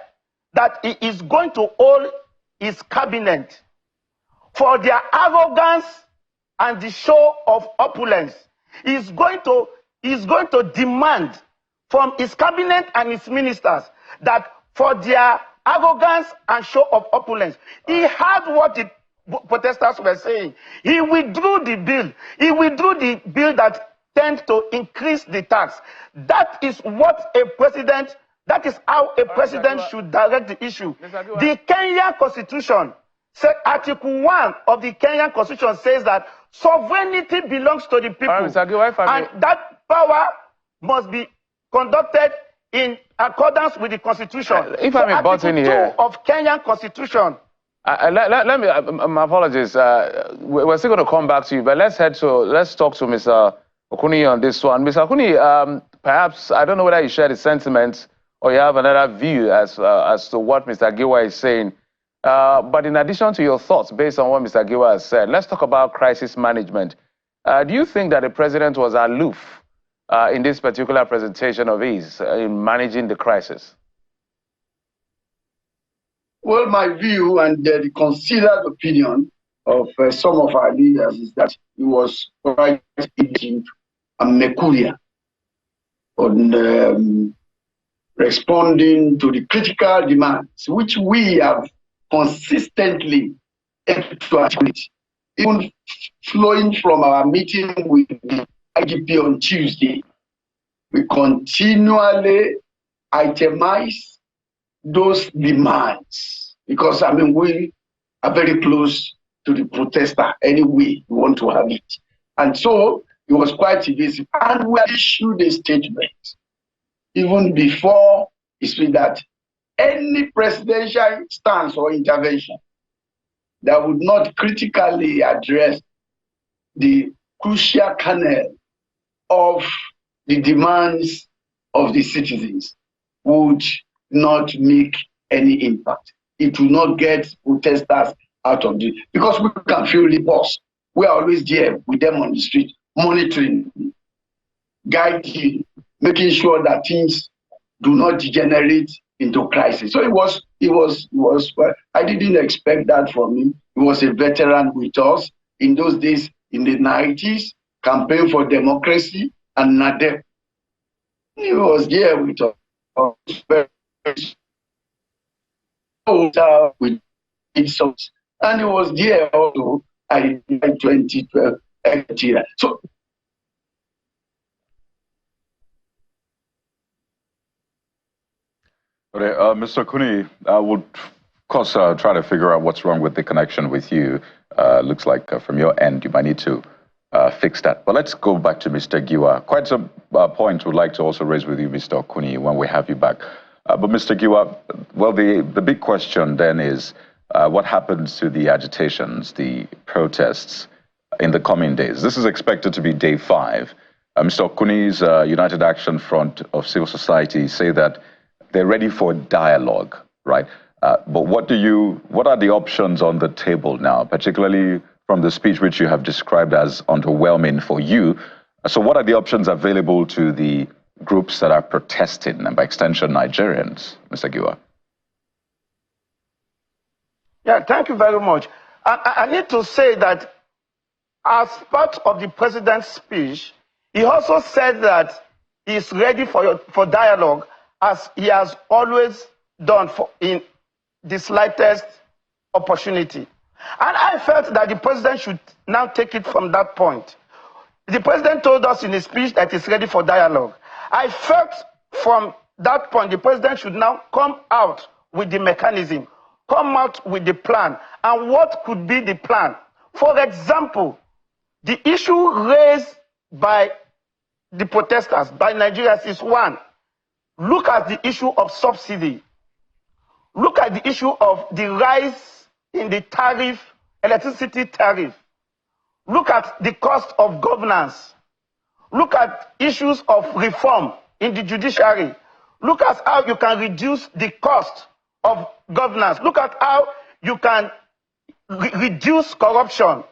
that he is going to hold his cabinet for their arrogance and the show of opulence. He's going to demand from his cabinet and his ministers that for their arrogance and show of opulence. He heard what the protesters were saying. He withdrew the bill. He withdrew the bill that tends to increase the tax. That is what a president, that is how a president should direct the issue. The Kenyan Constitution, Article 1 of the Kenyan Constitution says that sovereignty belongs to the people. And that power must be conducted in accordance with the Constitution. If I'm a button here of Kenyan Constitution Let me, my apologies. We're still going to come back to you, but let's talk to Mr. Okuni on this one. Mr. Okuni, perhaps, I don't know whether you share the sentiments or you have another view as to what Mr. Giwa is saying. But in addition to your thoughts based on what Mr. Giwa has said, let's talk about crisis management. Do you think that the president was aloof in this particular presentation of his in managing the crisis? Well, my view and the considered opinion of some of our leaders is that he was quite agent and mercurial on responding to the critical demands, which we have consistently articulated, even flowing from our meeting with the IGP on Tuesday. We continually itemize those demands because, I mean, we are very close to the protester anyway we want to have it. And so it was quite evasive. And we issued a statement even before he said that any presidential stance or intervention that would not critically address the crucial kernel of the demands of the citizens would not make any impact. It will not get protesters out of it because we can feel the boss. We are always there with them on the street, monitoring, guiding, making sure that things do not degenerate into crisis. So it was. I didn't expect that from him. He was a veteran with us in those days in the 90s, campaign for democracy and NADEP. He was there with us. With insults, and he was there also in 2012. So okay, Mr. Kuni, I would of course try to figure out what's wrong with the connection with you. Looks like from your end you might need to fix that. But let's go back to Mr. Giwa. Quite some points we'd like to also raise with you, Mr. Kuni, when we have you back. But Mr. Giwa, well, the big question then is what happens to the agitations, the protests in the coming days? This is expected to be day 5. Mr. Kuni's United Action Front of Civil Society say that they're ready for dialogue, right? But what are the options on the table now, particularly from the speech which you have described as underwhelming for you? So what are the options available to the groups that are protesting, and by extension, Nigerians, Mr. Giwa? Yeah, thank you very much. I need to say that as part of the president's speech, he also said that he's ready for dialogue, as he has always done in the slightest opportunity. And I felt that the president should now take it from that point. The president told us in his speech that he's ready for dialogue. I felt from that point, the president should now come out with the mechanism, come out with the plan. And what could be the plan? For example, the issue raised by the protesters, by Nigerians, is one. Look at the issue of subsidy. Look at the issue of the rise in the tariff, electricity tariff. Look at the cost of governance. Look at issues of reform in the judiciary. Look at how you can reduce the cost of governance. Look at how you can reduce corruption,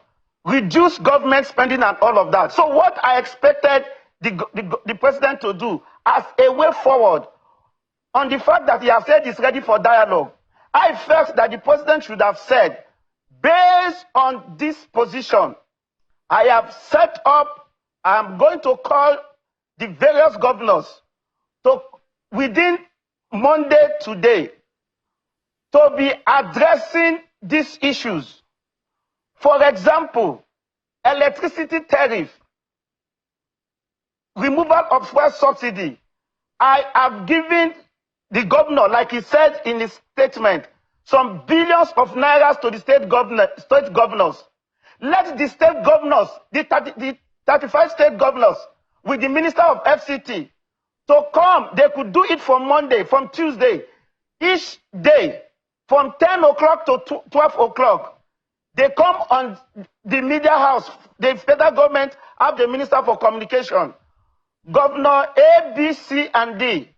reduce government spending and all of that. So what I expected the president to do as a way forward on the fact that he has said he's ready for dialogue, I felt that the president should have said, based on this position, I have set up, I'm going to call the various governors to, within Monday today, to be addressing these issues. For example, electricity tariff, removal of fuel subsidy. I have given the governor, like he said in his statement, some billions of naira to the state governors. Let the state governors, the 35 state governors, with the Minister of FCT, to come. They could do it from Monday, from Tuesday. Each day, from 10 o'clock to 12 o'clock. They come on the media house. The federal government have the Minister for Communication, Governor A, B, C, and D.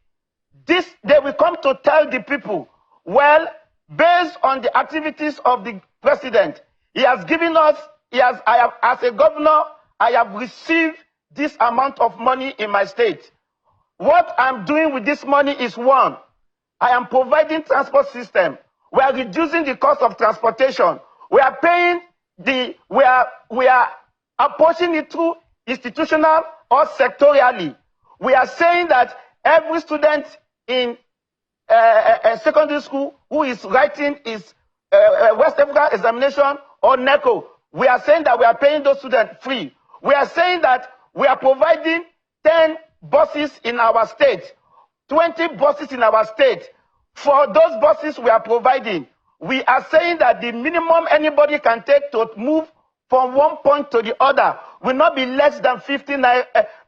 They will come to tell the people, well, based on the activities of the president, he has given us, as a governor, I have received this amount of money in my state. What I'm doing with this money is one, I am providing transport system. We are reducing the cost of transportation. We are paying we are approaching it through institutional or sectorially. We are saying that every student in a secondary school who is writing his West African examination or NECO, we are saying that we are paying those students free. We are saying that we are providing 10 buses in our state, 20 buses in our state. For those buses we are providing, we are saying that the minimum anybody can take to move from one point to the other will not be less than 50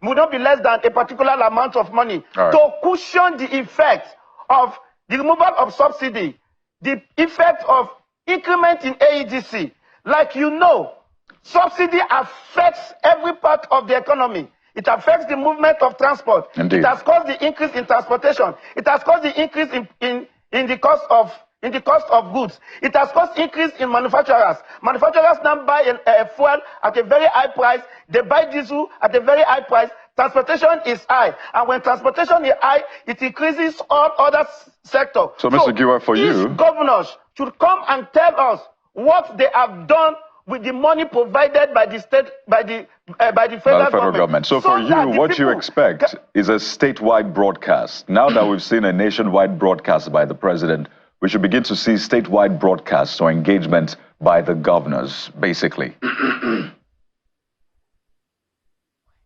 will not be less than a particular amount of money to cushion the effect of the removal of subsidy, the effect of increment in AEDC. Like you know, subsidy affects every part of the economy. It affects the movement of transport. Indeed. It has caused the increase in transportation. It has caused the increase in the cost of goods. It has caused increase in manufacturers. Manufacturers now buy fuel at a very high price. They buy diesel at a very high price. Transportation is high. And when transportation is high, it increases all other sectors. So Mr. Giwa, for you, governors should come and tell us what they have done with the money provided by the state, by the federal government. So for you, what you expect is a statewide broadcast. Now that we've seen a nationwide broadcast by the president, we should begin to see statewide broadcasts or engagement by the governors, basically.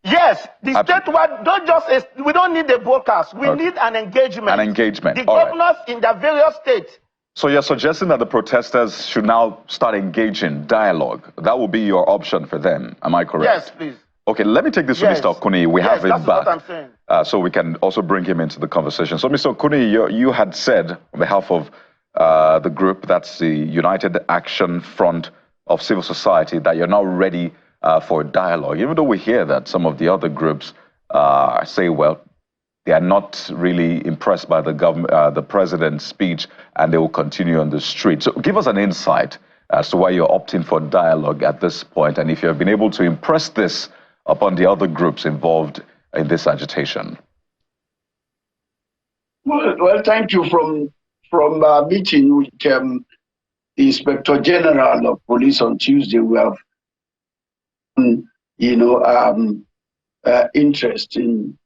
Yes, the statewide, we don't need a broadcast. We need an engagement. An engagement. The governors in the various states. So you're suggesting that the protesters should now start engaging dialogue. That will be your option for them. Am I correct? Yes, please. Okay, let me take this to Mr. Okuni. We have him back. What I'm saying. So we can also bring him into the conversation. So Mr. Okuni, you had said on behalf of the group, that's the United Action Front of Civil Society, that you're now ready for dialogue, even though we hear that some of the other groups say, well, they are not really impressed by the government, the president's speech, and they will continue on the street. So give us an insight as to why you're opting for dialogue at this point, and if you have been able to impress this upon the other groups involved in this agitation. Well, thank you. From our meeting with the Inspector General of Police on Tuesday, we have, interest in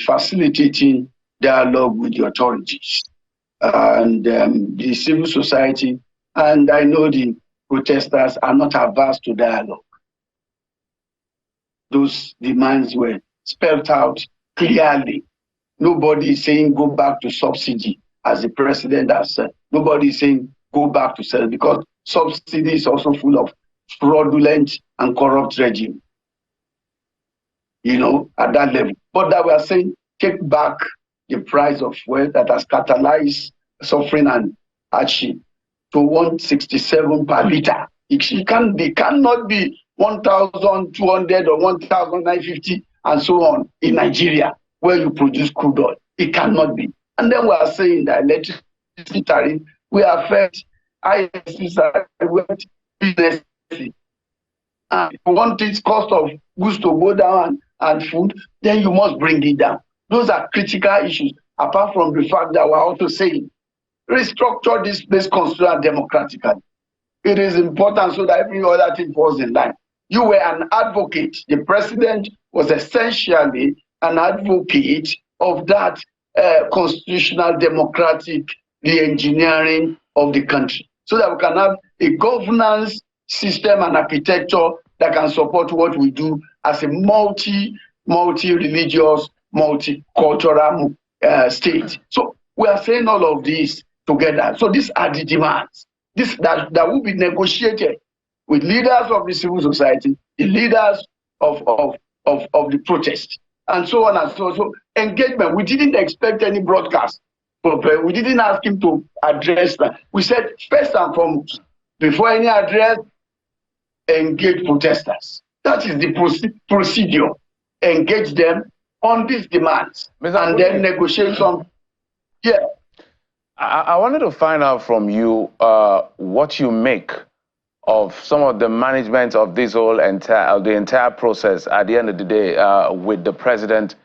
facilitating dialogue with the authorities and the civil society, and I know the protesters are not averse to dialogue. Those demands were spelled out clearly. Nobody is saying go back to subsidy, as the president has said. Nobody is saying go back to sell, because subsidy is also full of fraudulent and corrupt regime, at that level. But that we are saying take back the price of fuel that has catalyzed suffering and hardship to 167 per liter. It cannot be 1,200 or 1,950 and so on in Nigeria, where you produce crude oil. It cannot be. And then we are saying that electricity tariff will affect ISC, business. And if you want its cost of goods to go down and food, then you must bring it down. Those are critical issues, apart from the fact that we're also saying restructure this place constitutionally democratically. It is important so that every other thing falls in line. You were an advocate. The president was essentially an advocate of that constitutional democratic re-engineering of the country, so that we can have a governance system and architecture that can support what we do as a multi-religious, multicultural state. So we are saying all of this together. So these are the demands. That will be negotiated with leaders of the civil society, the leaders of the protest, and so on and so on. So engagement. We didn't expect any broadcast. We didn't ask him to address that. We said, first and foremost, before any address, engage protesters. That is the procedure. Engage them on these demands and then negotiate some. Yeah. I wanted to find out from you what you make of some of the management of this whole the entire process at the end of the day with the president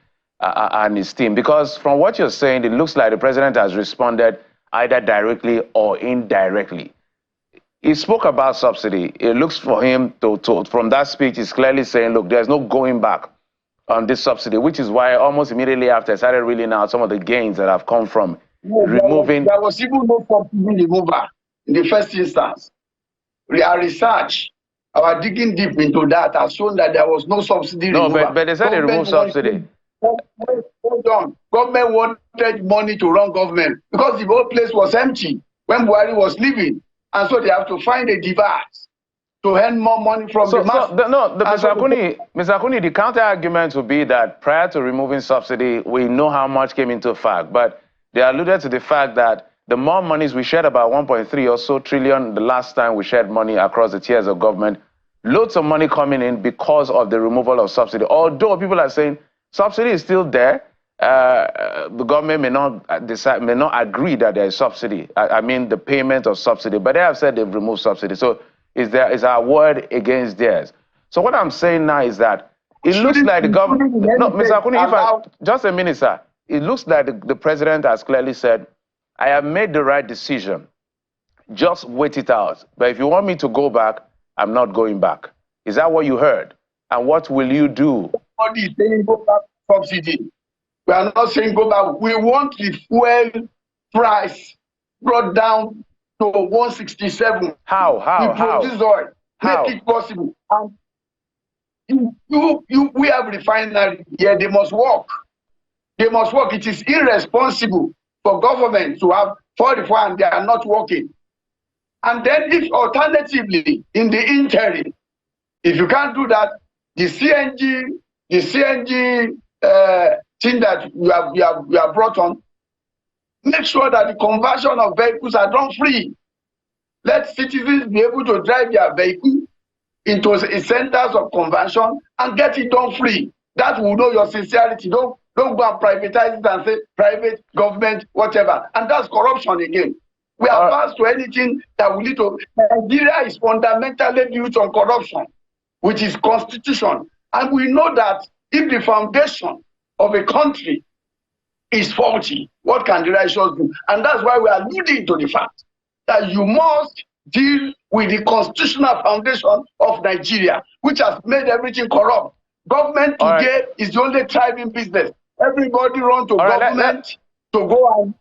and his team. Because from what you're saying, it looks like the president has responded either directly or indirectly. He spoke about subsidy. It looks for him from that speech, he's clearly saying, look, there's no going back on this subsidy, which is why almost immediately after I started reeling out some of the gains that have come from removing. There was even no subsidy remover in the first instance. Our research, our digging deep into that has shown that there was no subsidy remover. No, but they said they removed subsidy. Hold on. Government wanted money to run government because the whole place was empty when Buhari was leaving. And so they have to find a device to earn more money from the masses. Mr. Akuni, the counter argument would be that prior to removing subsidy, we know how much came into effect. But they alluded to the fact that the more monies we shared, about 1.3 or so trillion the last time we shared money across the tiers of government, loads of money coming in because of the removal of subsidy. Although people are saying subsidy is still there, the government may not agree that there is subsidy. I mean the payment of subsidy, but they have said they've removed subsidy. So is our word against theirs? So what I'm saying now is that it looks like the government. No, Mr. Akuni, just a minute, sir. It looks like the president has clearly said, I have made the right decision. Just wait it out. But if you want me to go back, I'm not going back. Is that what you heard? And what will you do? Nobody is saying go back to subsidy. We are not saying go back. We want the fuel price brought down to 167. How? We produce oil. Make it possible. And we have refinery here. They must work. They must work. It is irresponsible for government to have 44 and they are not working. And then if alternatively, in the interim, if you can't do that, the CNG thing that you have brought on, make sure that the conversion of vehicles are done free. Let citizens be able to drive their vehicle into centers of conversion and get it done free. That will know your sincerity. Don't go and privatize it and say private, government, whatever. And that's corruption again. We are advanced to anything that will lead to. Nigeria is fundamentally built on corruption, which is constitution. And we know that if the foundation of a country is faulty, what can the righteous do? And that's why we are alluding to the fact that you must deal with the constitutional foundation of Nigeria, which has made everything corrupt. Government today is the only thriving business. Everybody run to government to go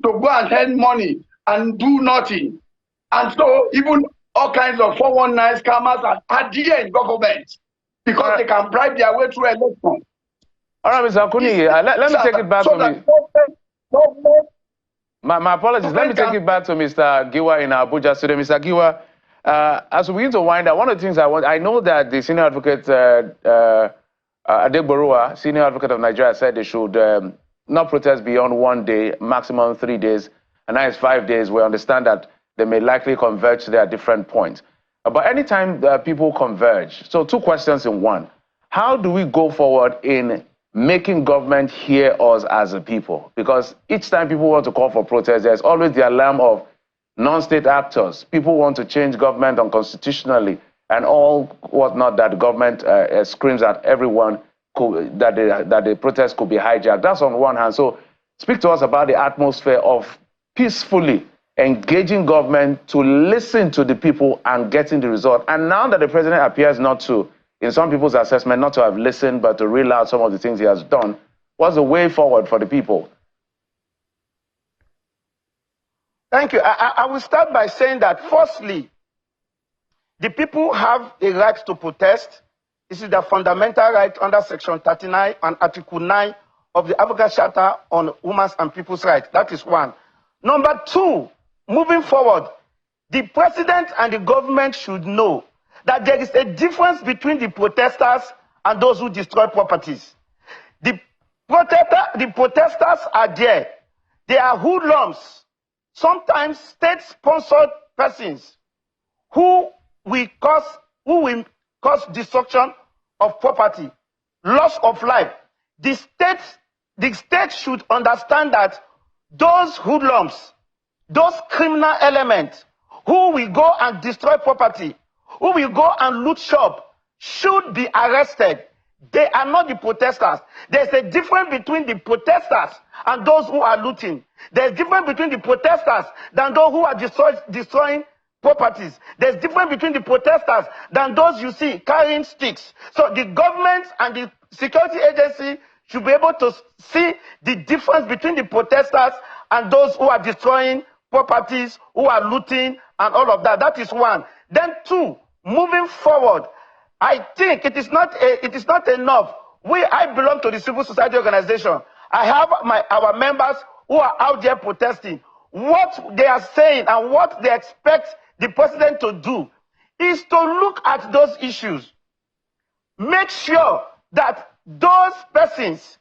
and earn money and do nothing. And so even all kinds of 419 scammers are here in government because they can bribe their way through election. All right, Mr. Akuni, let me take it back to me. My apologies. Let me take it back to Mr. Giwa in Abuja today. Mr. Giwa, as we begin to wind up, one of the things I know that the senior advocate, Adegborua, senior advocate of Nigeria, said they should not protest beyond 1 day, maximum 3 days, and now it's 5 days. We understand that they may likely converge to their different points. But anytime people converge, so two questions in one. How do we go forward in making government hear us as a people? Because each time people want to call for protest, there's always the alarm of non-state actors. People want to change government unconstitutionally and all whatnot that the government screams at everyone that the protest could be hijacked. That's on one hand. So speak to us about the atmosphere of peacefully engaging government to listen to the people and getting the result. And now that the president appears not to, in some people's assessment, not to have listened, but to reel out some of the things he has done, what's the way forward for the people? Thank you. I will start by saying that, firstly, the people have a right to protest. This is their fundamental right under Section 39 and Article 9 of the African Charter on Women's and People's Rights. That is one. Number two, moving forward, the president and the government should know that there is a difference between the protesters and those who destroy properties. The protesters are there there are hoodlums, sometimes state-sponsored persons who will cause destruction of property, loss of life. The state should understand that those hoodlums, those criminal elements who will go and destroy property, who will go and loot shop, should be arrested. They are not the protesters. There's a difference between the protesters and those who are looting. There's a difference between the protesters than those who are destroying properties. There's a difference between the protesters than those you see carrying sticks. So the government and the security agency should be able to see the difference between the protesters and those who are destroying properties, who are looting, and all of that. That is one. Then two, moving forward, I think it is not enough. I belong to the civil society organization. I have our members who are out there protesting. What they are saying and what they expect the president to do is to look at those issues. Make sure that those persons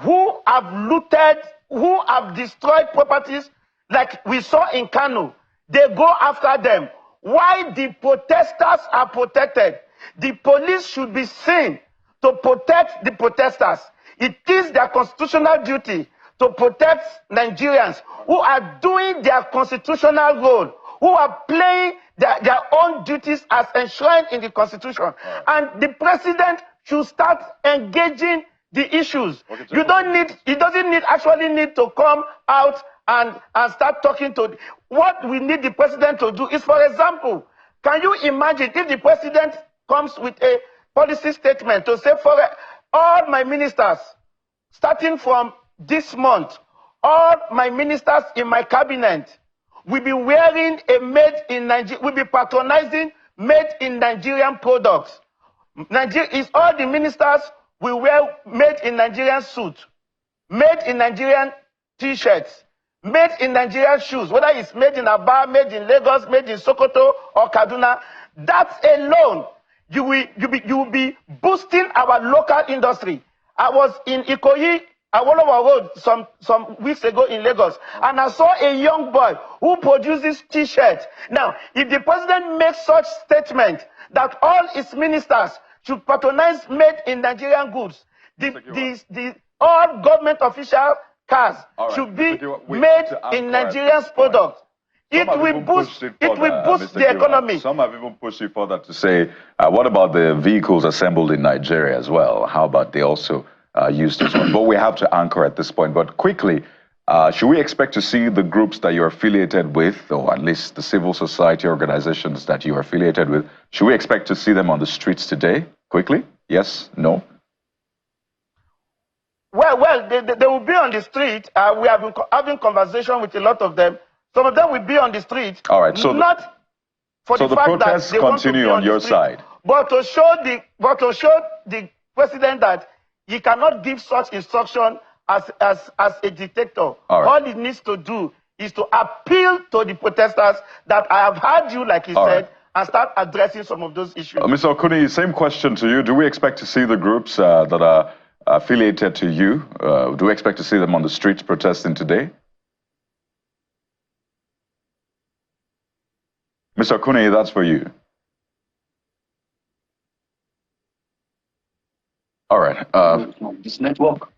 who have looted, who have destroyed properties, like we saw in Kano, they go after them. Why the protesters are protected? The police should be seen to protect the protesters. It is their constitutional duty to protect Nigerians who are doing their constitutional role, who are playing their own duties as enshrined in the Constitution. And the president should start engaging the issues. He doesn't actually need to come out and start talking to. What we need the president to do is, for example, can you imagine if the president comes with a policy statement to say, for all my ministers, starting from this month, all my ministers in my cabinet will be wearing a made in Nigeria, will be patronizing made in Nigerian products. All the ministers will wear made in Nigerian suits, made in Nigerian t-shirts, made in Nigerian shoes, whether it's made in Aba, made in Lagos, made in Sokoto or Kaduna. That alone, you will be boosting our local industry. I was in Ikoyi, Awolowo Road some weeks ago in Lagos, and I saw a young boy who produces t-shirts. Now, if the president makes such statement that all his ministers should patronize made in Nigerian goods, all government official cars should be made in Nigerian products. It will boost the economy. Some have even pushed it further to say, what about the vehicles assembled in Nigeria as well? How about they also use this one? But we have to anchor at this point. But quickly, should we expect to see the groups that you're affiliated with, or at least the civil society organizations that you're affiliated with, should we expect to see them on the streets today? Quickly? Yes? No? Well, they will be on the street. We have been having conversation with a lot of them. Some of them will be on the street. All right. So not for the fact protests that they continue want to be on your side, but to show the president that he cannot give such instruction as a dictator. All he needs to do is to appeal to the protesters that I have heard you, like he said, and start addressing some of those issues. Mr. Okuni, same question to you. Do we expect to see the groups that are affiliated to you? Do we expect to see them on the streets protesting today? Mr. Okuni, that's for you. All right. This network.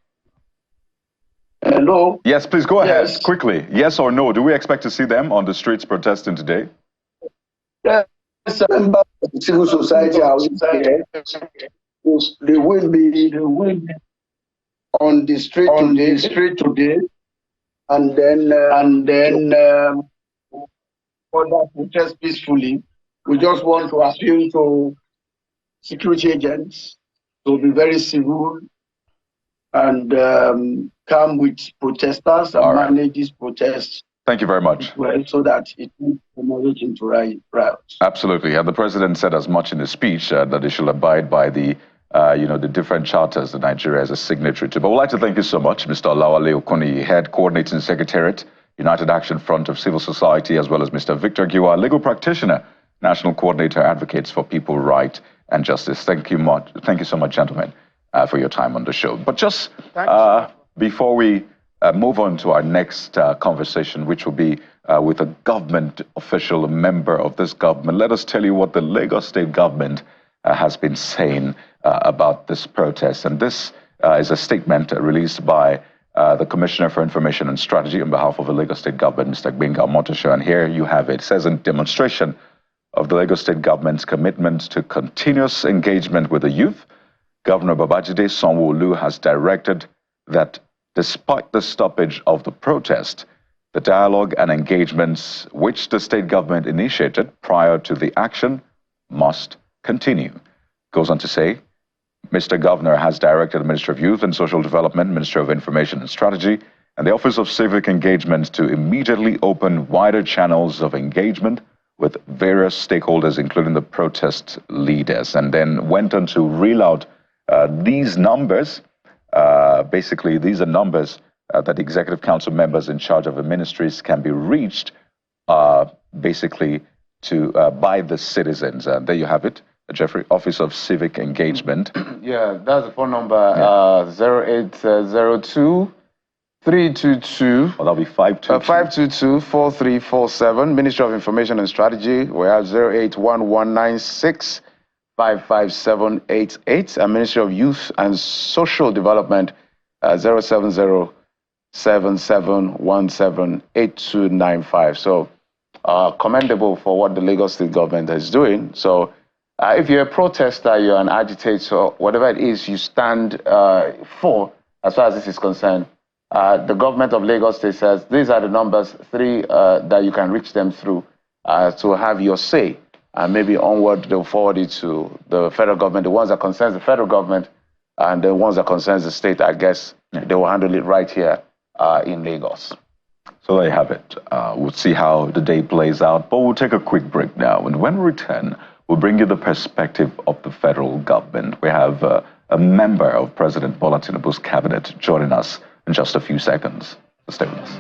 Hello? Yes, please go ahead. Quickly. Yes or no? Do we expect to see them on the streets protesting today? Yes, members of the civil society are here. They will be on the street today, and then further protest peacefully. We just want to appeal to security agents to be very civil and come with protesters and manage these protests. Thank you very much. Well, so that it will promote into riots. Absolutely. And the president said as much in his speech that they should abide by the the different charters that Nigeria is a signatory to. But we'd like to thank you so much, Mr. Olawale Okuni, Head Coordinating Secretariat, United Action Front of Civil Society, as well as Mr. Victor Giwa, Legal Practitioner, National Coordinator, Advocates for People, Right and Justice. Thank you so much, gentlemen, for your time on the show. But just before we move on to our next conversation, which will be with a government official, a member of this government. Let us tell you what the Lagos State government has been saying about this protest. And this is a statement released by the Commissioner for Information and Strategy on behalf of the Lagos State government, Mr. Gbenga Omotosho. And here you have it. It says, in demonstration of the Lagos State government's commitment to continuous engagement with the youth, Governor Babajide Sanwo-Olu has directed that despite the stoppage of the protest, the dialogue and engagements which the state government initiated prior to the action must continue. Goes on to say, Mr. Governor has directed the Ministry of Youth and Social Development, Ministry of Information and Strategy, and the Office of Civic Engagement to immediately open wider channels of engagement with various stakeholders, including the protest leaders, and then went on to reel out these numbers. Basically, these are numbers that Executive Council members in charge of the ministries can be reached basically by the citizens. And there you have it, Jeffrey, Office of Civic Engagement. Yeah, that's the phone number, 0802 322. Well, that'll be 522. 522-4347. Ministry of Information and Strategy. We have 081196 55788. And Ministry of Youth and Social Development, 070-7717-8295. So, commendable for what the Lagos State government is doing. So, if you're a protester, you're an agitator, whatever it is you stand for, as far as this is concerned, the government of Lagos State says these are the numbers, 3 that you can reach them through to have your say. And maybe onward, they'll forward it to the federal government. The ones that concerns the federal government and the ones that concerns the state, I guess, they will handle it right here in Lagos. So there you have it. We'll see how the day plays out, but we'll take a quick break now. And when we return, we'll bring you the perspective of the federal government. We have a member of President Bola Tinubu's cabinet joining us in just a few seconds. Stay with us.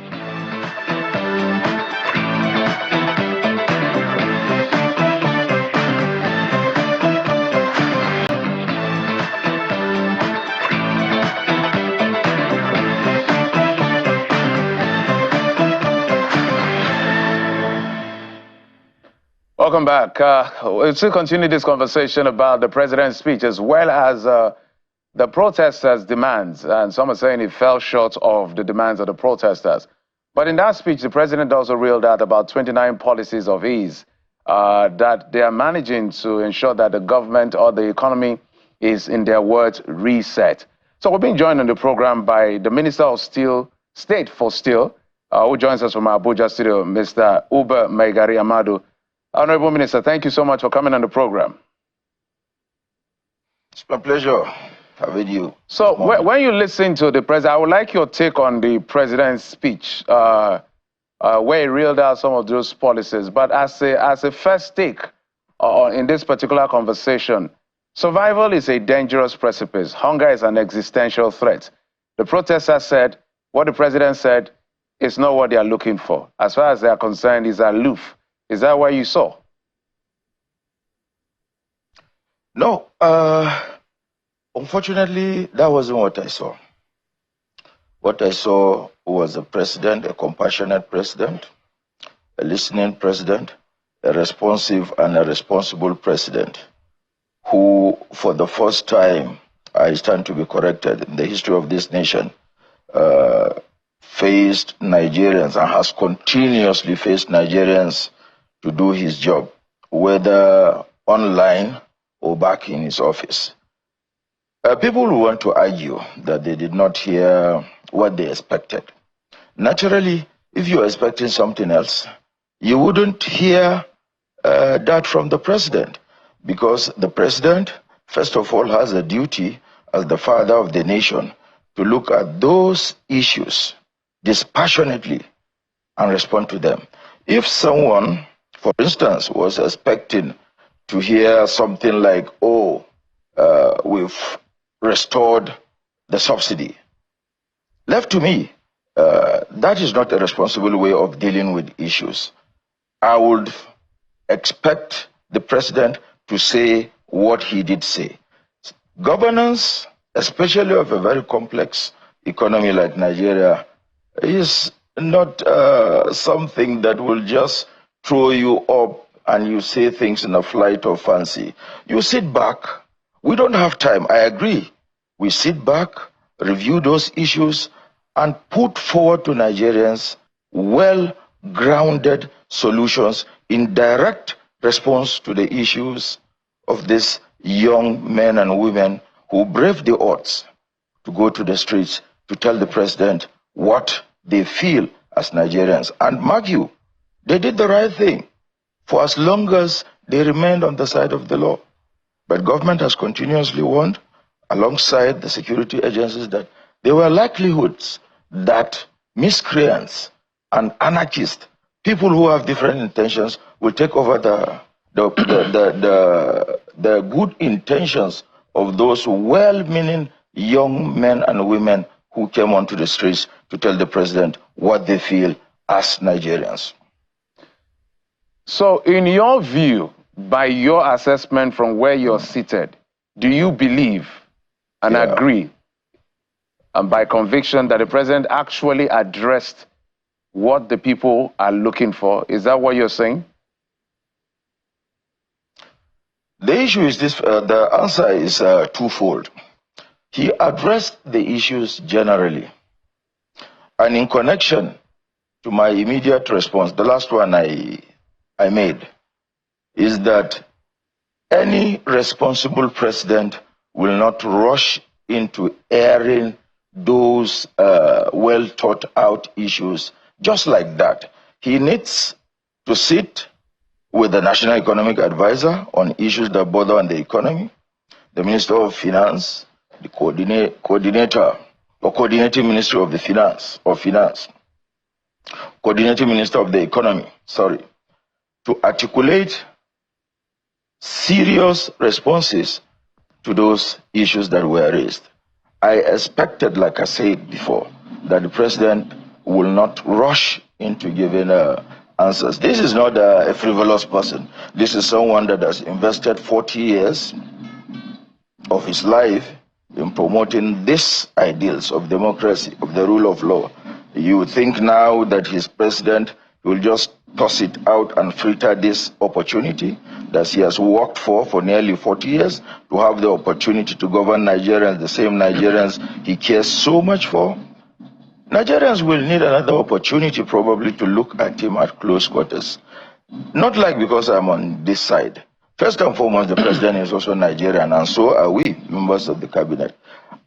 Welcome back. We'll still continue this conversation about the president's speech as well as the protesters' demands. And some are saying it fell short of the demands of the protesters. But in that speech, the president also reeled out about 29 policies of his that they are managing to ensure that the government or the economy is, in their words, reset. So we're being joined on the program by the Minister of State for Steel, who joins us from our Abuja studio, Mr. Uba Maigari Amadu. Honorable Minister, thank you so much for coming on the program. It's my pleasure having you. So when you listen to the president, I would like your take on the president's speech, where he reeled out some of those policies. But as a first take in this particular conversation, survival is a dangerous precipice. Hunger is an existential threat. The protesters said what the president said is not what they are looking for. As far as they are concerned, is aloof. Is that what you saw? No. Unfortunately, that wasn't what I saw. What I saw was a president, a compassionate president, a listening president, a responsive and a responsible president who, for the first time, I stand to be corrected, in the history of this nation, faced Nigerians and has continuously faced Nigerians to do his job, whether online or back in his office. People who want to argue that they did not hear what they expected. Naturally, if you're expecting something else, you wouldn't hear that from the president, because the president, first of all, has a duty as the father of the nation to look at those issues dispassionately and respond to them. If someone, for instance, was expecting to hear something like, oh, we've restored the subsidy. Left to me, that is not a responsible way of dealing with issues. I would expect the president to say what he did say. Governance, especially of a very complex economy like Nigeria, is not something that will just throw you up and you say things in a flight of fancy. You sit back. We don't have time. I agree. We sit back, review those issues, and put forward to Nigerians well-grounded solutions in direct response to the issues of these young men and women who brave the odds to go to the streets to tell the president what they feel as Nigerians. And mark you, they did the right thing for as long as they remained on the side of the law. But government has continuously warned, alongside the security agencies, that there were likelihoods that miscreants and anarchists, people who have different intentions, will take over the good intentions of those well-meaning young men and women who came onto the streets to tell the president what they feel as Nigerians. So in your view, by your assessment from where you're seated, do you believe and agree, and by conviction, that the president actually addressed what the people are looking for? Is that what you're saying? The issue is this, the answer is twofold. He addressed the issues generally. And in connection to my immediate response, the last one I made, is that any responsible president will not rush into airing those well thought out issues just like that. He needs to sit with the National Economic Advisor on issues that bother on the economy, the Minister of Finance, the coordinator or coordinating Ministry of the Finance, coordinating Minister of the Economy, to articulate serious responses to those issues that were raised. I expected, like I said before, that the president will not rush into giving answers. This is not a frivolous person. This is someone that has invested 40 years of his life in promoting these ideals of democracy, of the rule of law. You would think now that his president will just toss it out and fritter this opportunity that he has worked for nearly 40 years, to have the opportunity to govern Nigerians, the same Nigerians he cares so much for. Nigerians will need another opportunity probably to look at him at close quarters. Not like because I'm on this side. First and foremost, the president is also Nigerian, and so are we, members of the cabinet.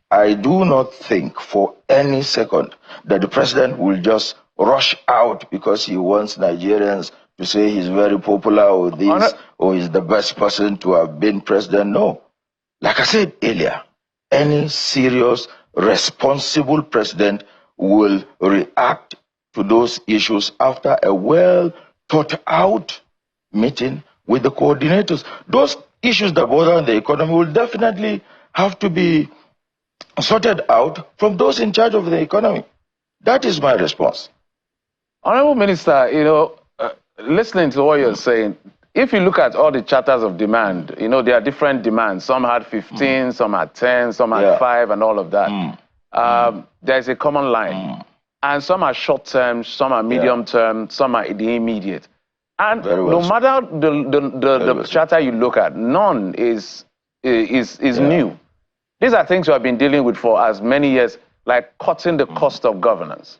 I do not think for any second that the president will just rush out because he wants Nigerians to say he's very popular or this, or he's the best person to have been president. No. Like I said earlier, any serious, responsible president will react to those issues after a well-thought-out meeting with the coordinators. Those issues that bother the economy will definitely have to be sorted out from those in charge of the economy. That is my response. Honorable Minister, you know, listening to what you're saying, if you look at all the charters of demand, you know, there are different demands. Some had 15, some had 10, some had 5, and all of that. There's a common line. And some are short-term, some are medium-term, some are the immediate. And no matter the charter you look at, none is new. These are things we have been dealing with for as many years, like cutting the cost of governance.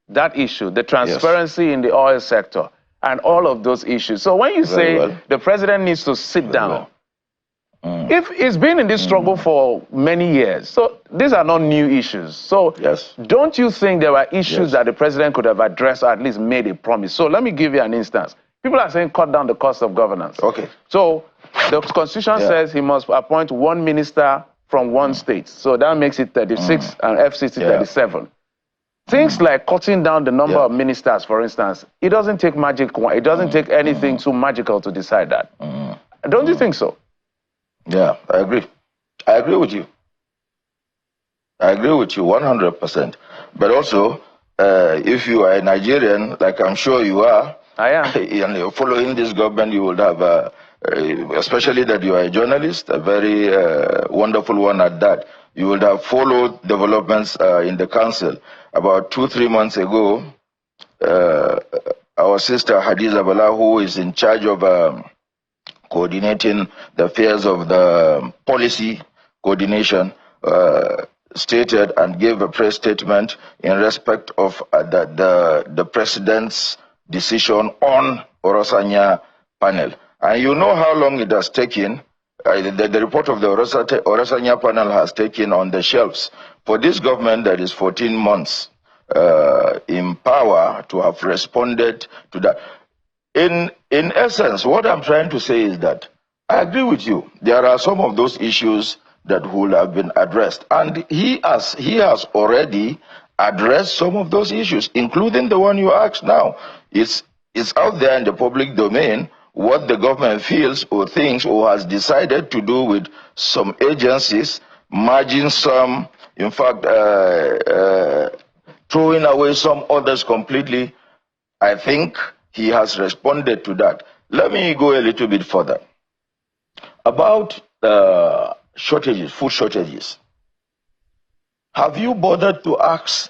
That issue, the transparency in the oil sector, and all of those issues. So when you say the president needs to sit down, if he's been in this struggle for many years, so these are not new issues. So don't you think there were issues that the president could have addressed or at least made a promise? So let me give you an instance. People are saying cut down the cost of governance. So the Constitution says he must appoint one minister from one state. So that makes it 36 and FCC 37. Things like cutting down the number of ministers, for instance, it doesn't take magic. It doesn't take anything too magical to decide that. Don't you think so? Yeah, I agree. I agree with you. I agree with you 100%. But also, if you are a Nigerian, like I'm sure you are, I am, and you're following this government, you would have, especially that you are a journalist, a very wonderful one at that. you would have followed developments in the council. About 2-3 months ago, our sister Hadiza Bala, who is in charge of coordinating the affairs of the policy coordination, stated and gave a press statement in respect of the president's decision on Orosanya panel. And you know how long it has taken. The report of the Orosanya panel has taken on the shelves. For this government that is 14 months in power to have responded to that. In essence, what I'm trying to say is that I agree with you. There are some of those issues that will have been addressed. And he has already addressed some of those issues, including the one you asked now. It's out there in the public domain what the government feels or thinks or has decided to do with some agencies, merging some, in fact, throwing away some others completely. I think he has responded to that. Let me go a little bit further. About shortages, food shortages. Have you bothered to ask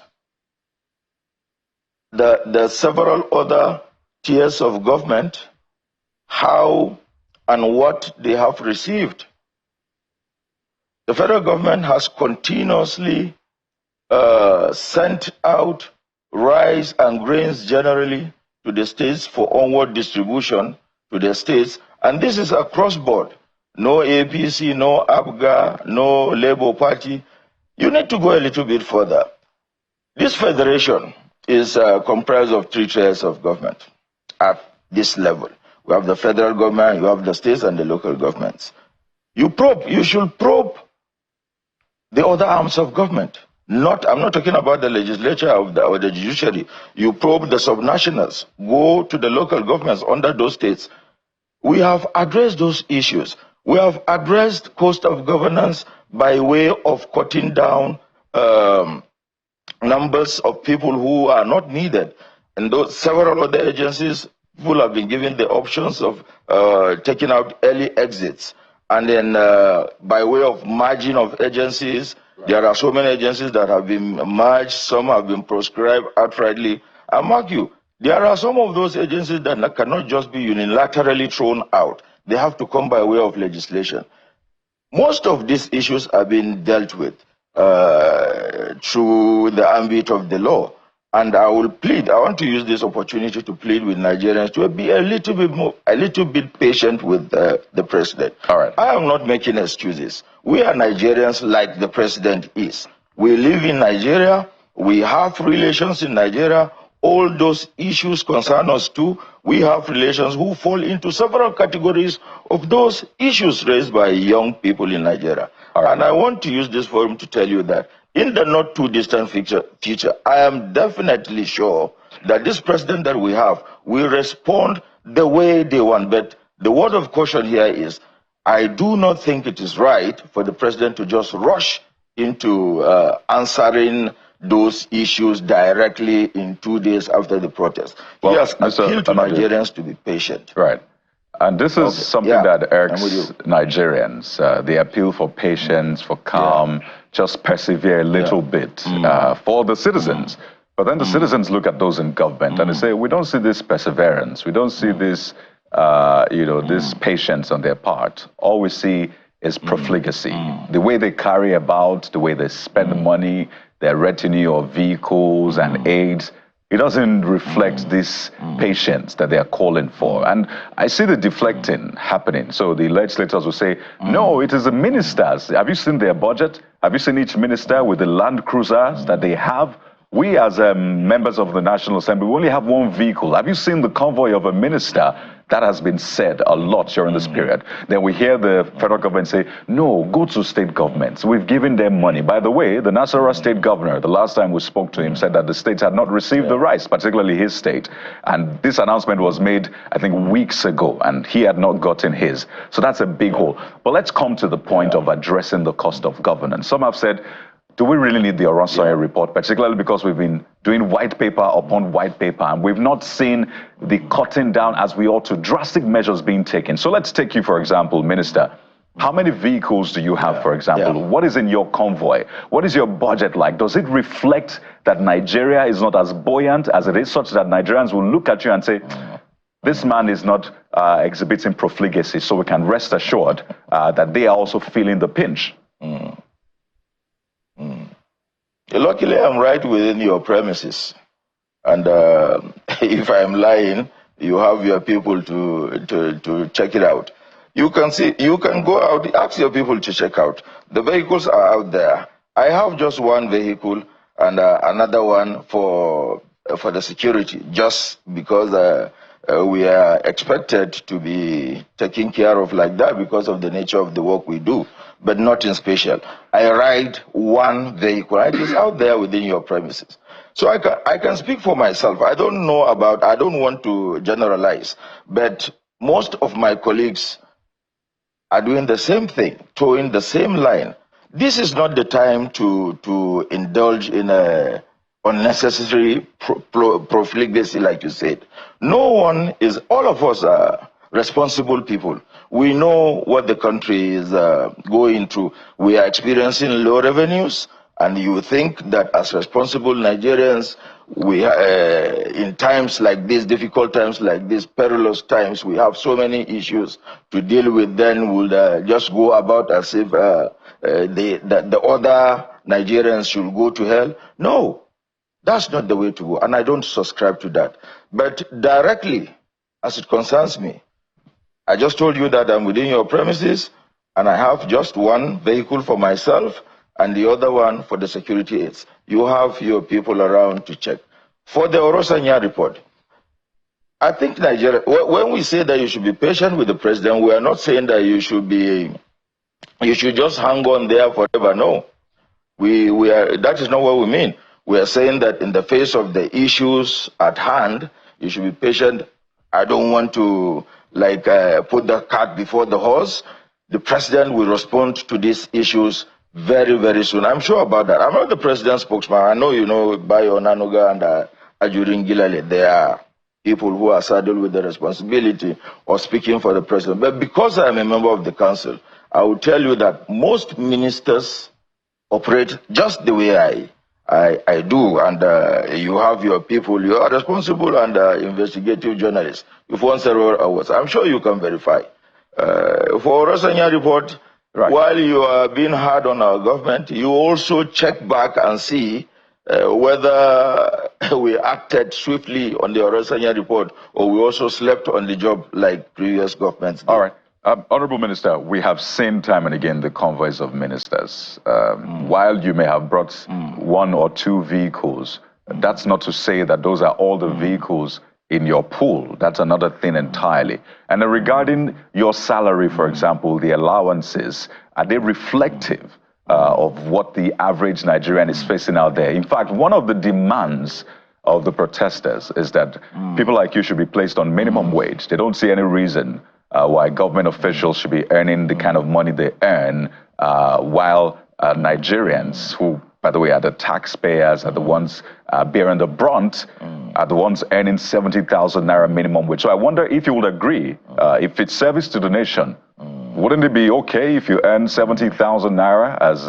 the several other tiers of government how and what they have received? The federal government has continuously sent out rice and grains generally to the states for onward distribution to the states, and this is across board. No APC, no ABGA, no Labour Party. You need to go a little bit further. This federation is comprised of 3 tiers of government at this level. We have the federal government, you have the states and the local governments. You should probe the other arms of government. I'm not talking about the legislature or the judiciary. You probe the subnationals. Go to the local governments under those states. We have addressed those issues. We have addressed cost of governance by way of cutting down numbers of people who are not needed. And those several other agencies, people have been given the options of taking out early exits. And then by way of merging of agencies, there are so many agencies that have been merged, some have been proscribed outrightly. And mark you, there are some of those agencies that cannot just be unilaterally thrown out. They have to come by way of legislation. Most of these issues are being dealt with through the ambit of the law. And I will plead, I want to use this opportunity to plead with Nigerians to be a little bit patient with the president. All right. I am not making excuses. We are Nigerians like the president is. We live in Nigeria. We have relations in Nigeria. All those issues concern us too. We have relations who fall into several categories of those issues raised by young people in Nigeria. Right. And I want to use this forum to tell you that in the not too distant future, I am definitely sure that this president that we have will respond the way they want. But the word of caution here is, I do not think it is right for the president to just rush into answering those issues directly in 2 days after the protest. Well, he has appealed to Nigerians to be patient. Right. And this is something that irks Nigerians. They appeal for patience, for calm, just persevere a little bit for the citizens. But then the citizens look at those in government and they say, we don't see this perseverance. We don't see this, this patience on their part. All we see is profligacy. The way they carry about, the way they spend money, their retinue of vehicles and aids, it doesn't reflect this patience that they are calling for. And I see the deflecting happening. So the legislators will say, no, it is the ministers. Have you seen their budget? Have you seen each minister with the Land Cruisers that they have? We as members of the National Assembly, we only have one vehicle. Have you seen the convoy of a minister? That has been said a lot during this period. Then we hear the federal government say, no, go to state governments. We've given them money. By the way, the Nasarawa state governor, the last time we spoke to him, said that the states had not received the rice, particularly his state. And this announcement was made, I think, weeks ago, and he had not gotten his. So that's a big hole. But let's come to the point of addressing the cost of governance. Some have said, do we really need the Oronsoye report, particularly because we've been doing white paper upon white paper and we've not seen the cutting down as we ought to, drastic measures being taken. So let's take you, for example, Minister. How many vehicles do you have, for example? Yeah. What is in your convoy? What is your budget like? Does it reflect that Nigeria is not as buoyant as it is, such that Nigerians will look at you and say, this man is not exhibiting profligacy, so we can rest assured that they are also feeling the pinch? Luckily, I'm right within your premises. And if I'm lying, you have your people to check it out. You can see, you can go out, ask your people to check out. The vehicles are out there. I have just one vehicle and another one for the security, just because we are expected to be taken care of like that because of the nature of the work we do, but not in special. I ride one vehicle. It is out there within your premises. So I can speak for myself. I don't know about, I don't want to generalize, but most of my colleagues are doing the same thing, towing the same line. This is not the time to indulge in a unnecessary profligacy, like you said. No one is, all of us are responsible people. We know what the country is going through. We are experiencing low revenues, and you think that as responsible Nigerians, we in times like this, difficult times like this, perilous times, we have so many issues to deal with, then we'll just go about as if the other Nigerians should go to hell. No, that's not the way to go, and I don't subscribe to that. But directly, as it concerns me, I just told you that I'm within your premises, and I have just one vehicle for myself, and the other one for the security aids. You have your people around to check. For the Orosanya report, I think Nigeria, when we say that you should be patient with the president, we are not saying that you should just hang on there forever. No, that is not what we mean. We are saying that in the face of the issues at hand, you should be patient. I don't want to put the cart before the horse. The president will respond to these issues very, very soon. I'm sure about that. I'm not the president's spokesman. I know you know Bayo Nanuga and Ajurin Gilale. They are people who are saddled with the responsibility of speaking for the president. But because I'm a member of the council, I will tell you that most ministers operate just the way I do, and you have your people. You are responsible and investigative journalists. You've won several awards. I'm sure you can verify. For Rosanya report, right, while you are being hard on our government, you also check back and see whether we acted swiftly on the Orosanya report, or we also slept on the job like previous governments did. All right. Honorable Minister, we have seen time and again the convoys of ministers. While you may have brought one or two vehicles, that's not to say that those are all the vehicles in your pool. That's another thing entirely. And regarding your salary, for example, the allowances, are they reflective of what the average Nigerian is facing out there? In fact, one of the demands of the protesters is that people like you should be placed on minimum wage. They don't see any reason why government officials should be earning the kind of money they earn, while Nigerians, who, by the way, are the taxpayers, are the ones bearing the brunt, are the ones earning 70,000 naira minimum wage. So I wonder if you would agree, if it's service to the nation, wouldn't it be okay if you earn 70,000 naira as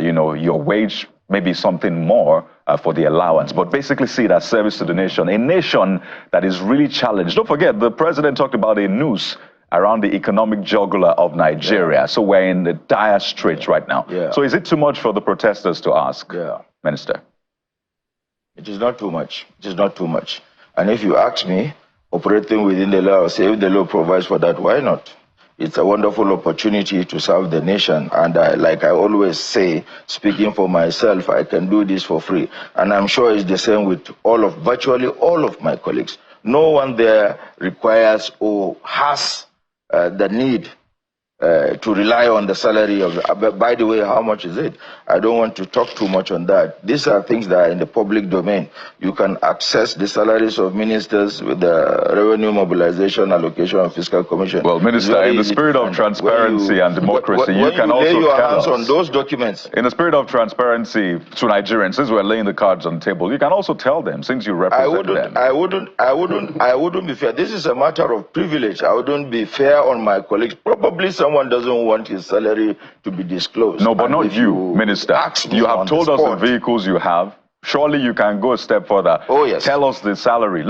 your wage, maybe something more for the allowance, but basically see it as service to the nation, a nation that is really challenged. Don't forget, the president talked about a noose around the economic jugular of Nigeria. Yeah. So we're in the dire straits right now. Yeah. So is it too much for the protesters to ask, Minister? It is not too much. It is not too much. And if you ask me, operating within the law, say if the law provides for that, why not? It's a wonderful opportunity to serve the nation. And like I always say, speaking for myself, I can do this for free. And I'm sure it's the same with virtually all of my colleagues. No one there requires or has the need to rely on the salary of, by the way, how much is it? I don't want to talk too much on that. These are things that are in the public domain. You can access the salaries of ministers with the Revenue Mobilization Allocation and Fiscal Commission. Well, Minister, in the spirit of transparency and democracy, you can also lay your hands on those documents. In the spirit of transparency to Nigerians, since we're laying the cards on the table, you can also tell them, since you represent them. I wouldn't be fair. This is a matter of privilege. I wouldn't be fair on my colleagues. Probably some someone doesn't want his salary to be disclosed. No, but not you, Minister. You have told us the vehicles you have. Surely you can go a step further. Oh, yes. Tell us the salary.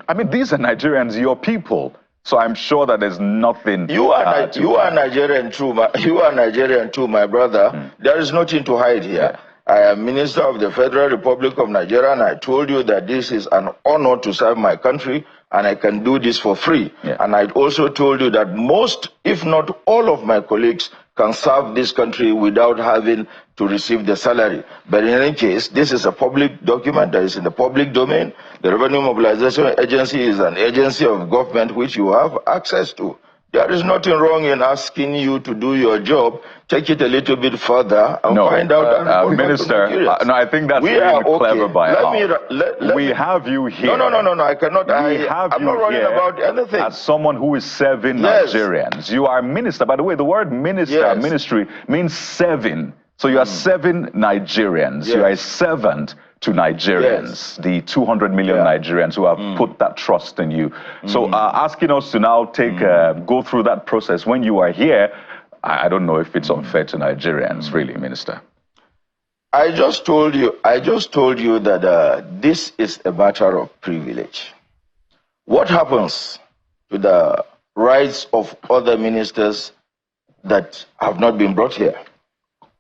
I mean, these are Nigerians, your people. So I'm sure that there's nothing. You are Nigerian too, my brother. There is nothing to hide here. I am Minister of the Federal Republic of Nigeria, and I told you that this is an honor to serve my country, and I can do this for free. And I also told you that most, if not all of my colleagues can serve this country without having to receive the salary. But in any case, this is a public document that is in the public domain. The Revenue Mobilization Agency is an agency of government which you have access to. There is nothing wrong in asking you to do your job. Take it a little bit further and find out. Minister, no, I think that's really clever by how. We have you here. No, I cannot. I'm not running about anything. As someone who is serving Nigerians. You are minister. By the way, the word minister, ministry, means serving. So you are serving Nigerians. You are a servant to Nigerians, the 200 million Nigerians who have put that trust in you. So asking us to now go through that process when you are here, I don't know if it's unfair to Nigerians, really, Minister. I just told you that this is a matter of privilege. What happens to the rights of other ministers that have not been brought here?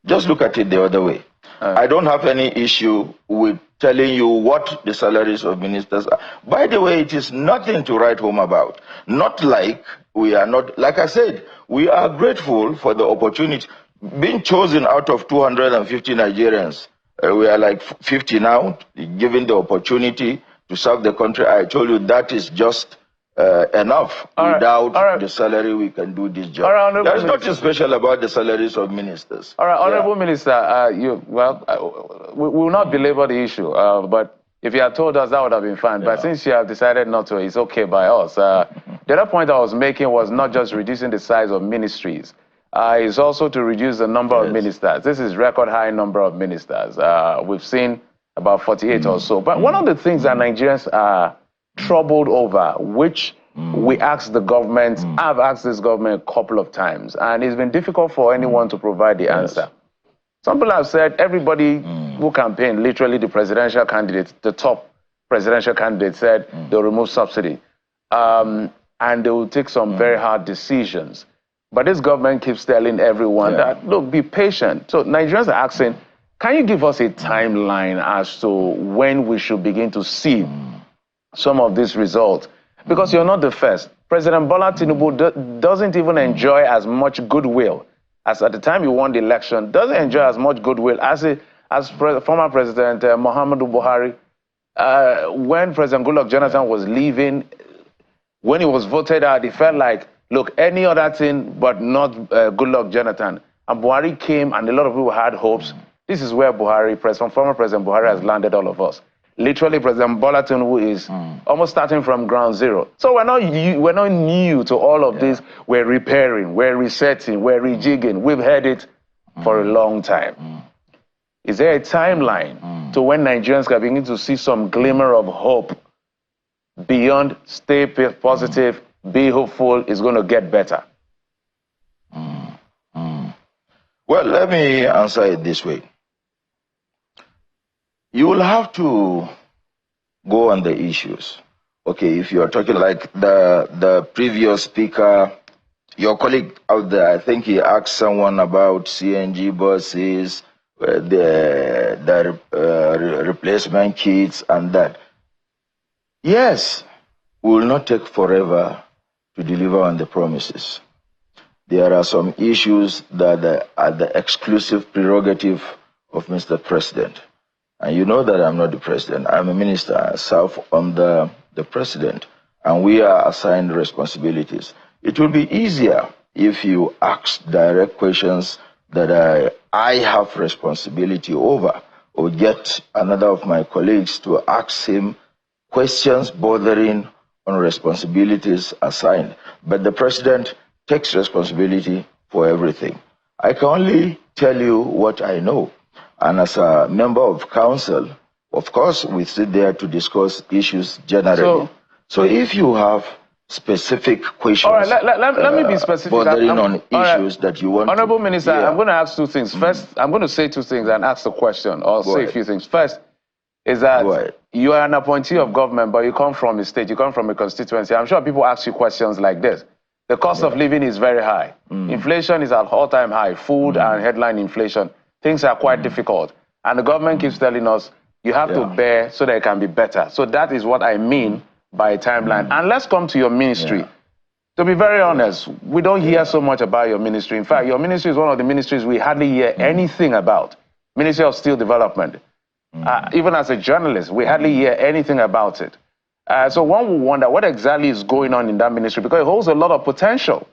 Just look at it the other way. I don't have any issue with telling you what the salaries of ministers are. By the way, it is nothing to write home about. Not like we are not, like I said, we are grateful for the opportunity. Being chosen out of 250 Nigerians, we are like 50 now, given the opportunity to serve the country. I told you that is just enough. Without the salary, we can do this job. There is nothing special about the salaries of ministers. All right, Honorable Minister, we will not belabor the issue, but if you had told us, that would have been fine. But since you have decided not to, it's okay by us. The other point I was making was not just reducing the size of ministries. It's also to reduce the number of ministers. This is record high number of ministers. We've seen about 48 or so. But one of the things that Nigerians are troubled over, which we asked the government, I've asked this government a couple of times, and it's been difficult for anyone to provide the answer. Some people have said everybody who campaigned, literally the presidential candidates, the top presidential candidate said they'll remove subsidy. And they will take some very hard decisions. But this government keeps telling everyone that, look, be patient. So Nigerians are asking, can you give us a timeline as to when we should begin to see some of these results? Because you're not the first. President Bola Tinubu doesn't even enjoy as much goodwill as at the time he won the election, doesn't enjoy as much goodwill as former President Muhammadu Buhari. When President Goodluck Jonathan was leaving, when he was voted out, it felt like, look, any other thing but not Goodluck Jonathan. And Buhari came, and a lot of people had hopes. This is where former President Buhari has landed all of us. Literally, President Bola Tinubu is almost starting from ground zero. So we're not new to all of this. We're repairing, we're resetting, we're rejigging. We've had it for a long time. Is there a timeline to when Nigerians can begin to see some glimmer of hope beyond stay positive, be hopeful, it's going to get better? Well, let me answer it this way. You will have to go on the issues. Okay, if you are talking like the previous speaker, your colleague out there, I think he asked someone about CNG buses, the replacement kits and that. Yes, it will not take forever to deliver on the promises. There are some issues that are the exclusive prerogative of Mr. President. And you know that I'm not the president. I'm a minister. I serve under the president. And we are assigned responsibilities. It will be easier if you ask direct questions that I have responsibility over, or get another of my colleagues to ask him questions bordering on responsibilities assigned. But the president takes responsibility for everything. I can only tell you what I know. And as a member of council, of course, we sit there to discuss issues generally. So if you have specific questions. All right, let me be specific. Bordering on issues that you want. Honorable Minister, I'm going to ask two things. First, I'm going to say two things and ask a question, or say a few things. First, is that you are an appointee of government, but you come from a state, you come from a constituency. I'm sure people ask you questions like this. The cost of living is very high. Inflation is at all-time high. Food and headline inflation. Things are quite difficult. And the government keeps telling us, you have to bear so that it can be better. So that is what I mean by a timeline. And let's come to your ministry. To be very honest, we don't hear so much about your ministry. In fact, your ministry is one of the ministries we hardly hear anything about. Ministry of Steel Development. Even as a journalist, we hardly hear anything about it. So one will wonder what exactly is going on in that ministry, because it holds a lot of potential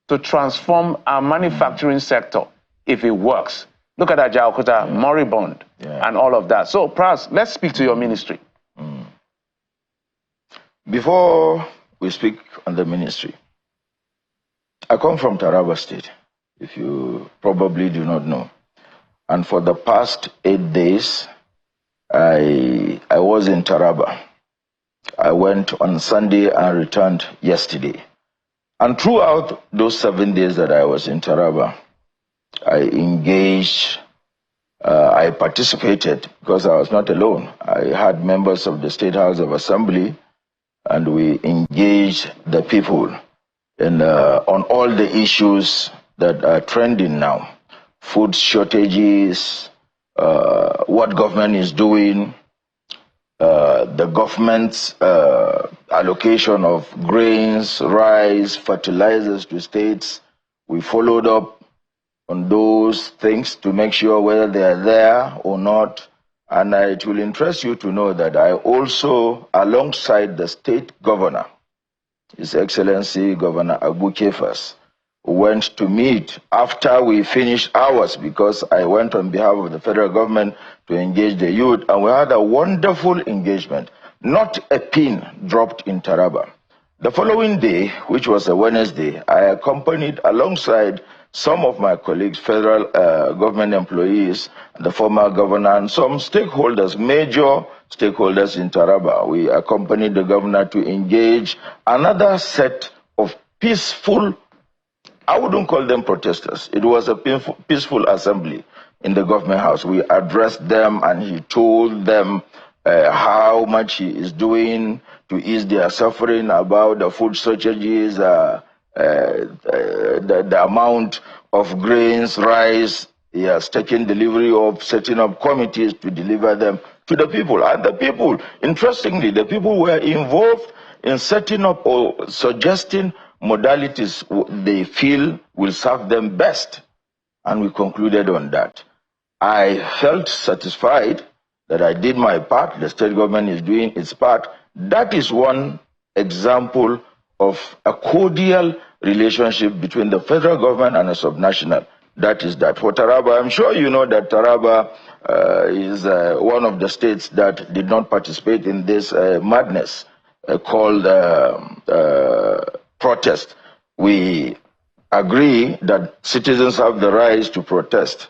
to transform our manufacturing sector if it works. Look at that Jakarta, moribund, and all of that. So perhaps let's speak to your ministry. Before we speak on the ministry, I come from Taraba State, if you probably do not know. And for the past 8 days, I was in Taraba. I went on Sunday and returned yesterday. And throughout those 7 days that I was in Taraba, I engaged, I participated, because I was not alone. I had members of the State House of Assembly, and we engaged the people in, on all the issues that are trending now. Food shortages, what government is doing, the government's allocation of grains, rice, fertilizers to states. We followed up on those things to make sure whether they are there or not. And it will interest you to know that I also, alongside the state governor, His Excellency Governor Abu-Kefas, went to meet after we finished ours, because I went on behalf of the federal government to engage the youth, and we had a wonderful engagement. Not a pin dropped in Taraba. The following day, which was a Wednesday, I accompanied alongside some of my colleagues, federal government employees, the former governor, and some stakeholders, major stakeholders in Taraba. We accompanied the governor to engage another set of peaceful, I wouldn't call them protesters. It was a peaceful assembly in the government house. We addressed them, and he told them how much he is doing to ease their suffering, about the food shortages, the amount of grains, rice. He has taken delivery of setting up committees to deliver them to the people. And the people, interestingly, the people were involved in setting up or suggesting modalities they feel will serve them best. And we concluded on that. I felt satisfied that I did my part, the state government is doing its part. That is one example of a cordial relationship between the federal government and a subnational. That is that. For Taraba, I'm sure you know that Taraba is one of the states that did not participate in this madness called protest. We agree that citizens have the right to protest.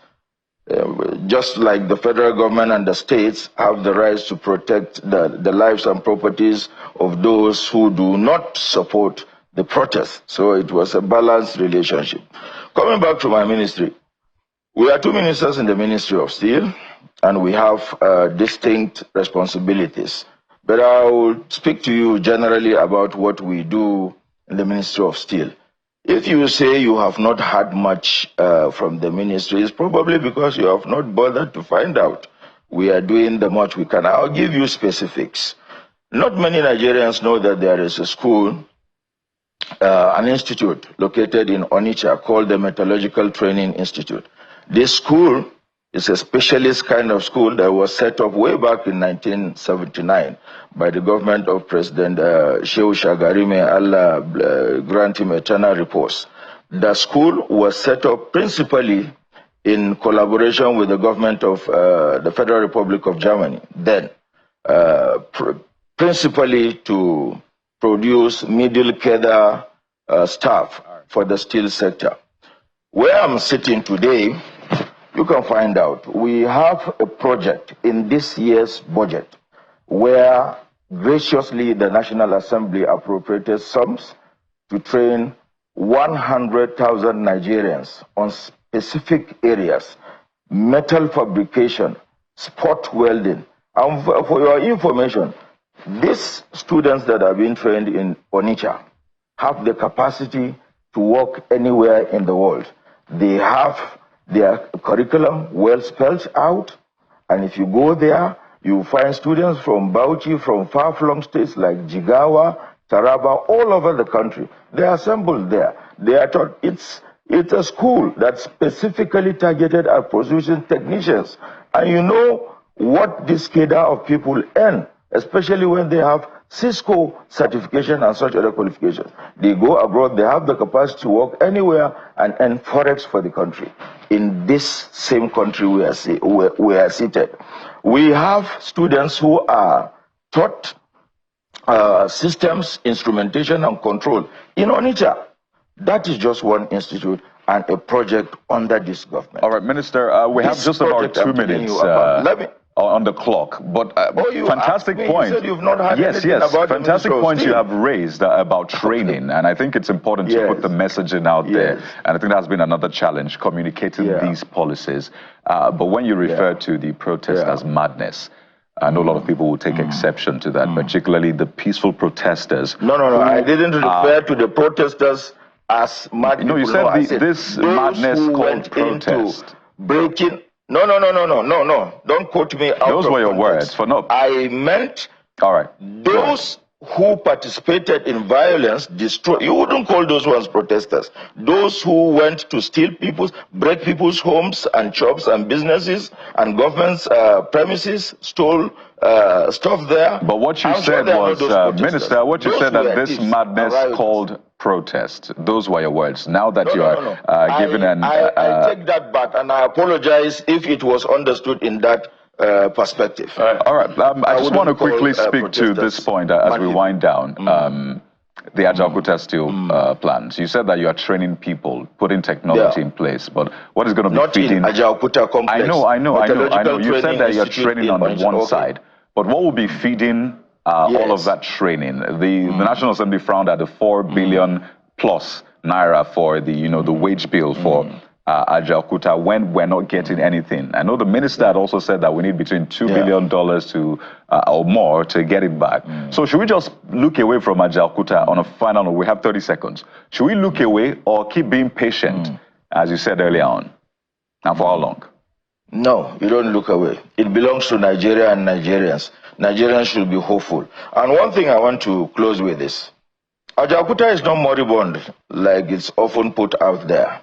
Just like the federal government and the states have the rights to protect the lives and properties of those who do not support the protest. So it was a balanced relationship. Coming back to my ministry, we are two ministers in the Ministry of Steel, and we have distinct responsibilities. But I will speak to you generally about what we do in the Ministry of Steel. If you say you have not had much from the ministry, it's probably because you have not bothered to find out. We are doing the much we can. I'll give you specifics. Not many Nigerians know that there is a school, an institute located in Onitsha called the Metallurgical Training Institute. This school is a specialist kind of school that was set up way back in 1979 by the government of President Shehu Shagari, may Allah grant him eternal repose. The school was set up principally in collaboration with the government of the Federal Republic of Germany, then principally to produce middle cadre staff for the steel sector. Where I'm sitting today, you can find out. We have a project in this year's budget where graciously the National Assembly appropriated sums to train 100,000 Nigerians on specific areas: metal fabrication, spot welding. And for your information, these students that are being trained in Onitsha have the capacity to work anywhere in the world. They have their curriculum well spelled out, and if you go there, you find students from Bauchi, from far-flung states like Jigawa, Taraba, all over the country. They are assembled there. They are taught. It's a school that's specifically targeted at producing technicians. And you know what this cadre of people earn, especially when they have Cisco certification and such other qualifications. They go abroad, they have the capacity to work anywhere and earn forex for the country. In this same country we are seated. We have students who are taught systems, instrumentation, and control in Onitsha. That is just one institute and a project under this government. All right, Minister, we have just about 2 minutes on the clock, but fantastic point. You said you've not had yes, about fantastic point you have raised about training, and I think it's important to put the messaging out there, and I think that's been another challenge, communicating these policies. But when you refer to the protest as madness, I know a lot of people will take exception to that, particularly the peaceful protesters. No, I didn't refer to the protesters as mad. No, you said this madness called protest. Breaking. No. Don't quote me out. Those were your words. I meant those who participated in violence, destroy. You wouldn't call those ones protesters. Those who went to steal break people's homes and shops and businesses and government's premises, stole stuff there. But what you said was, Minister, what you said that this madness called protest. Those were your words. Now that you are given an... I take that back, and I apologize if it was understood in that perspective. All right. I just want to quickly speak to this point as we wind down. The Ajaokuta Steel plans. You said that you are training people, putting technology in place, but what is going to be feeding... Not in Ajaokuta complex. I know. You said that you're training on one side, but what will be feeding all of that training? The National Assembly frowned at the 4 billion plus naira for the wage bill for Ajaokuta when we're not getting anything. I know the minister had also said that we need between $2 billion to or more to get it back. So should we just look away from Ajaokuta on a final note? We have 30 seconds. Should we look away or keep being patient, as you said earlier on? And for how long? No, you don't look away. It belongs to Nigeria and Nigerians. Nigerians should be hopeful. And one thing I want to close with is, Ajaokuta is not moribund like it's often put out there.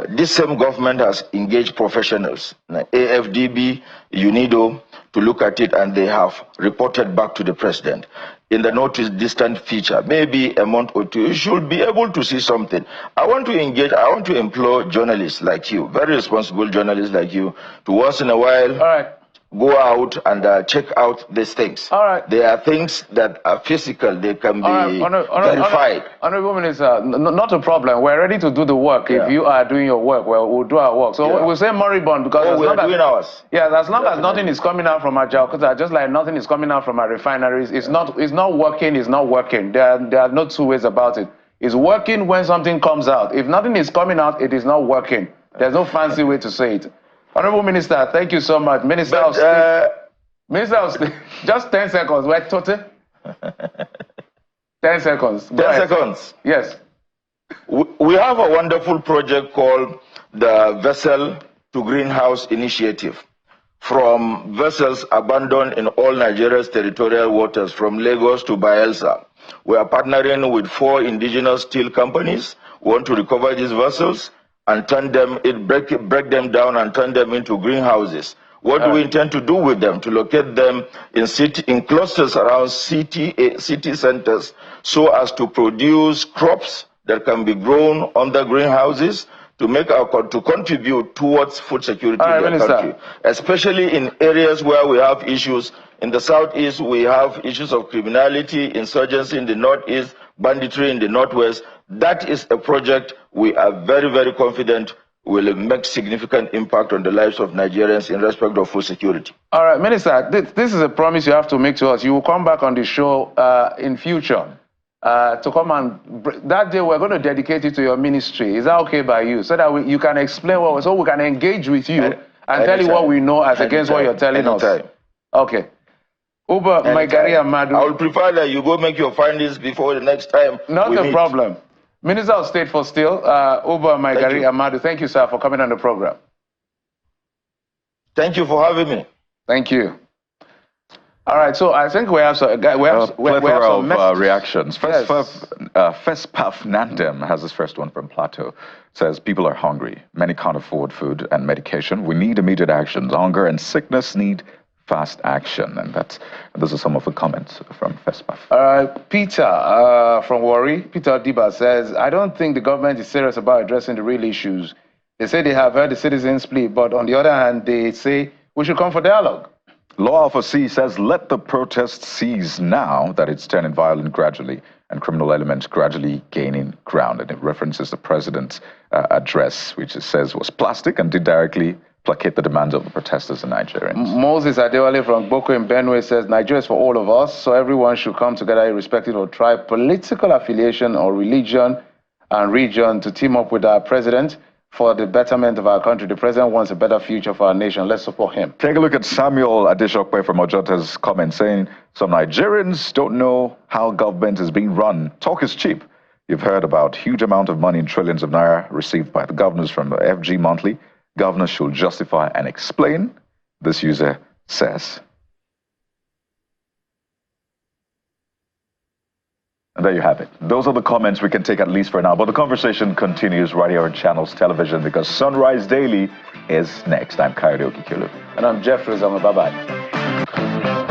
This same government has engaged professionals, like AFDB, UNIDO, to look at it, and they have reported back to the president. In the not distant future, maybe a month or two, you should be able to see something. I want to employ journalists like you, very responsible journalists like you, to once in a while go out and check out these things. There are things that are physical, they can be verified. Honorable Minister, not a problem. We're ready to do the work. If you are doing your work, well, we'll do our work. So we'll say moribund because we're doing ours. Yeah, as long as nothing is coming out from Ajaokuta, just like nothing is coming out from our refineries, it's not working. There are no two ways about it. It's working when something comes out. If nothing is coming out, it is not working. There's no fancy way to say it. Honorable Minister, thank you so much. Minister of State, just 10 seconds. Wait, Tote? 10 seconds. 10 seconds. Yes. We have a wonderful project called the Vessel to Greenhouse Initiative. From vessels abandoned in all Nigeria's territorial waters, from Lagos to Bayelsa. We are partnering with 4 indigenous steel companies. We want to recover these vessels and turn them, break them down and turn them into greenhouses. What do we intend to do with them? To locate them in clusters around city centers, so as to produce crops that can be grown on the greenhouses to contribute towards food security in the country, especially in areas where we have issues. In the southeast, we have issues of criminality, insurgency in the northeast, banditry in the northwest. That is a project we are very, very confident will make significant impact on the lives of Nigerians in respect of food security. All right, Minister, this is a promise you have to make to us. You will come back on the show in future to come and... That day, we're going to dedicate it to your ministry. Is that okay by you? So that you can explain so we can engage with you and tell you what we know as against what you're telling us. Okay. Uba Maigari Amadu. I would prefer that you go make your findings before the next time. Not a problem. Minister of State for Steel, Uba Maigari Amadu. Thank you, sir, for coming on the program. Thank you for having me. Thank you. All right, so I think we have some reactions. Fespath Nandem has this first one from Plateau. Says people are hungry. Many can't afford food and medication. We need immediate actions. Hunger and sickness need fast action. And those are some of the comments from Fespath. Peter from Warri, Peter Diba says, I don't think the government is serious about addressing the real issues. They say they have heard the citizens' plea, but on the other hand, they say we should come for dialogue. Law Alpha C says, let the protests cease now that it's turning violent gradually and criminal elements gradually gaining ground. And it references the president's address, which it says was plastic and did directly placate the demands of the protesters and Nigerians. Moses Adewale from Boko in Benue says, Nigeria is for all of us, so everyone should come together irrespective of tribe, political affiliation or religion and region to team up with our president for the betterment of our country. The president wants a better future for our nation. Let's support him. Take a look at Samuel Adeshokwe from Ojota's comment saying, some Nigerians don't know how government is being run. Talk is cheap. You've heard about huge amount of money in trillions of naira received by the governors from the FG monthly. Governors should justify and explain, this user says. And there you have it. Those are the comments we can take at least for now. But the conversation continues right here on Channels Television because Sunrise Daily is next. I'm Kayode Okikelu. And I'm Jeffrey Zama. Bye-bye.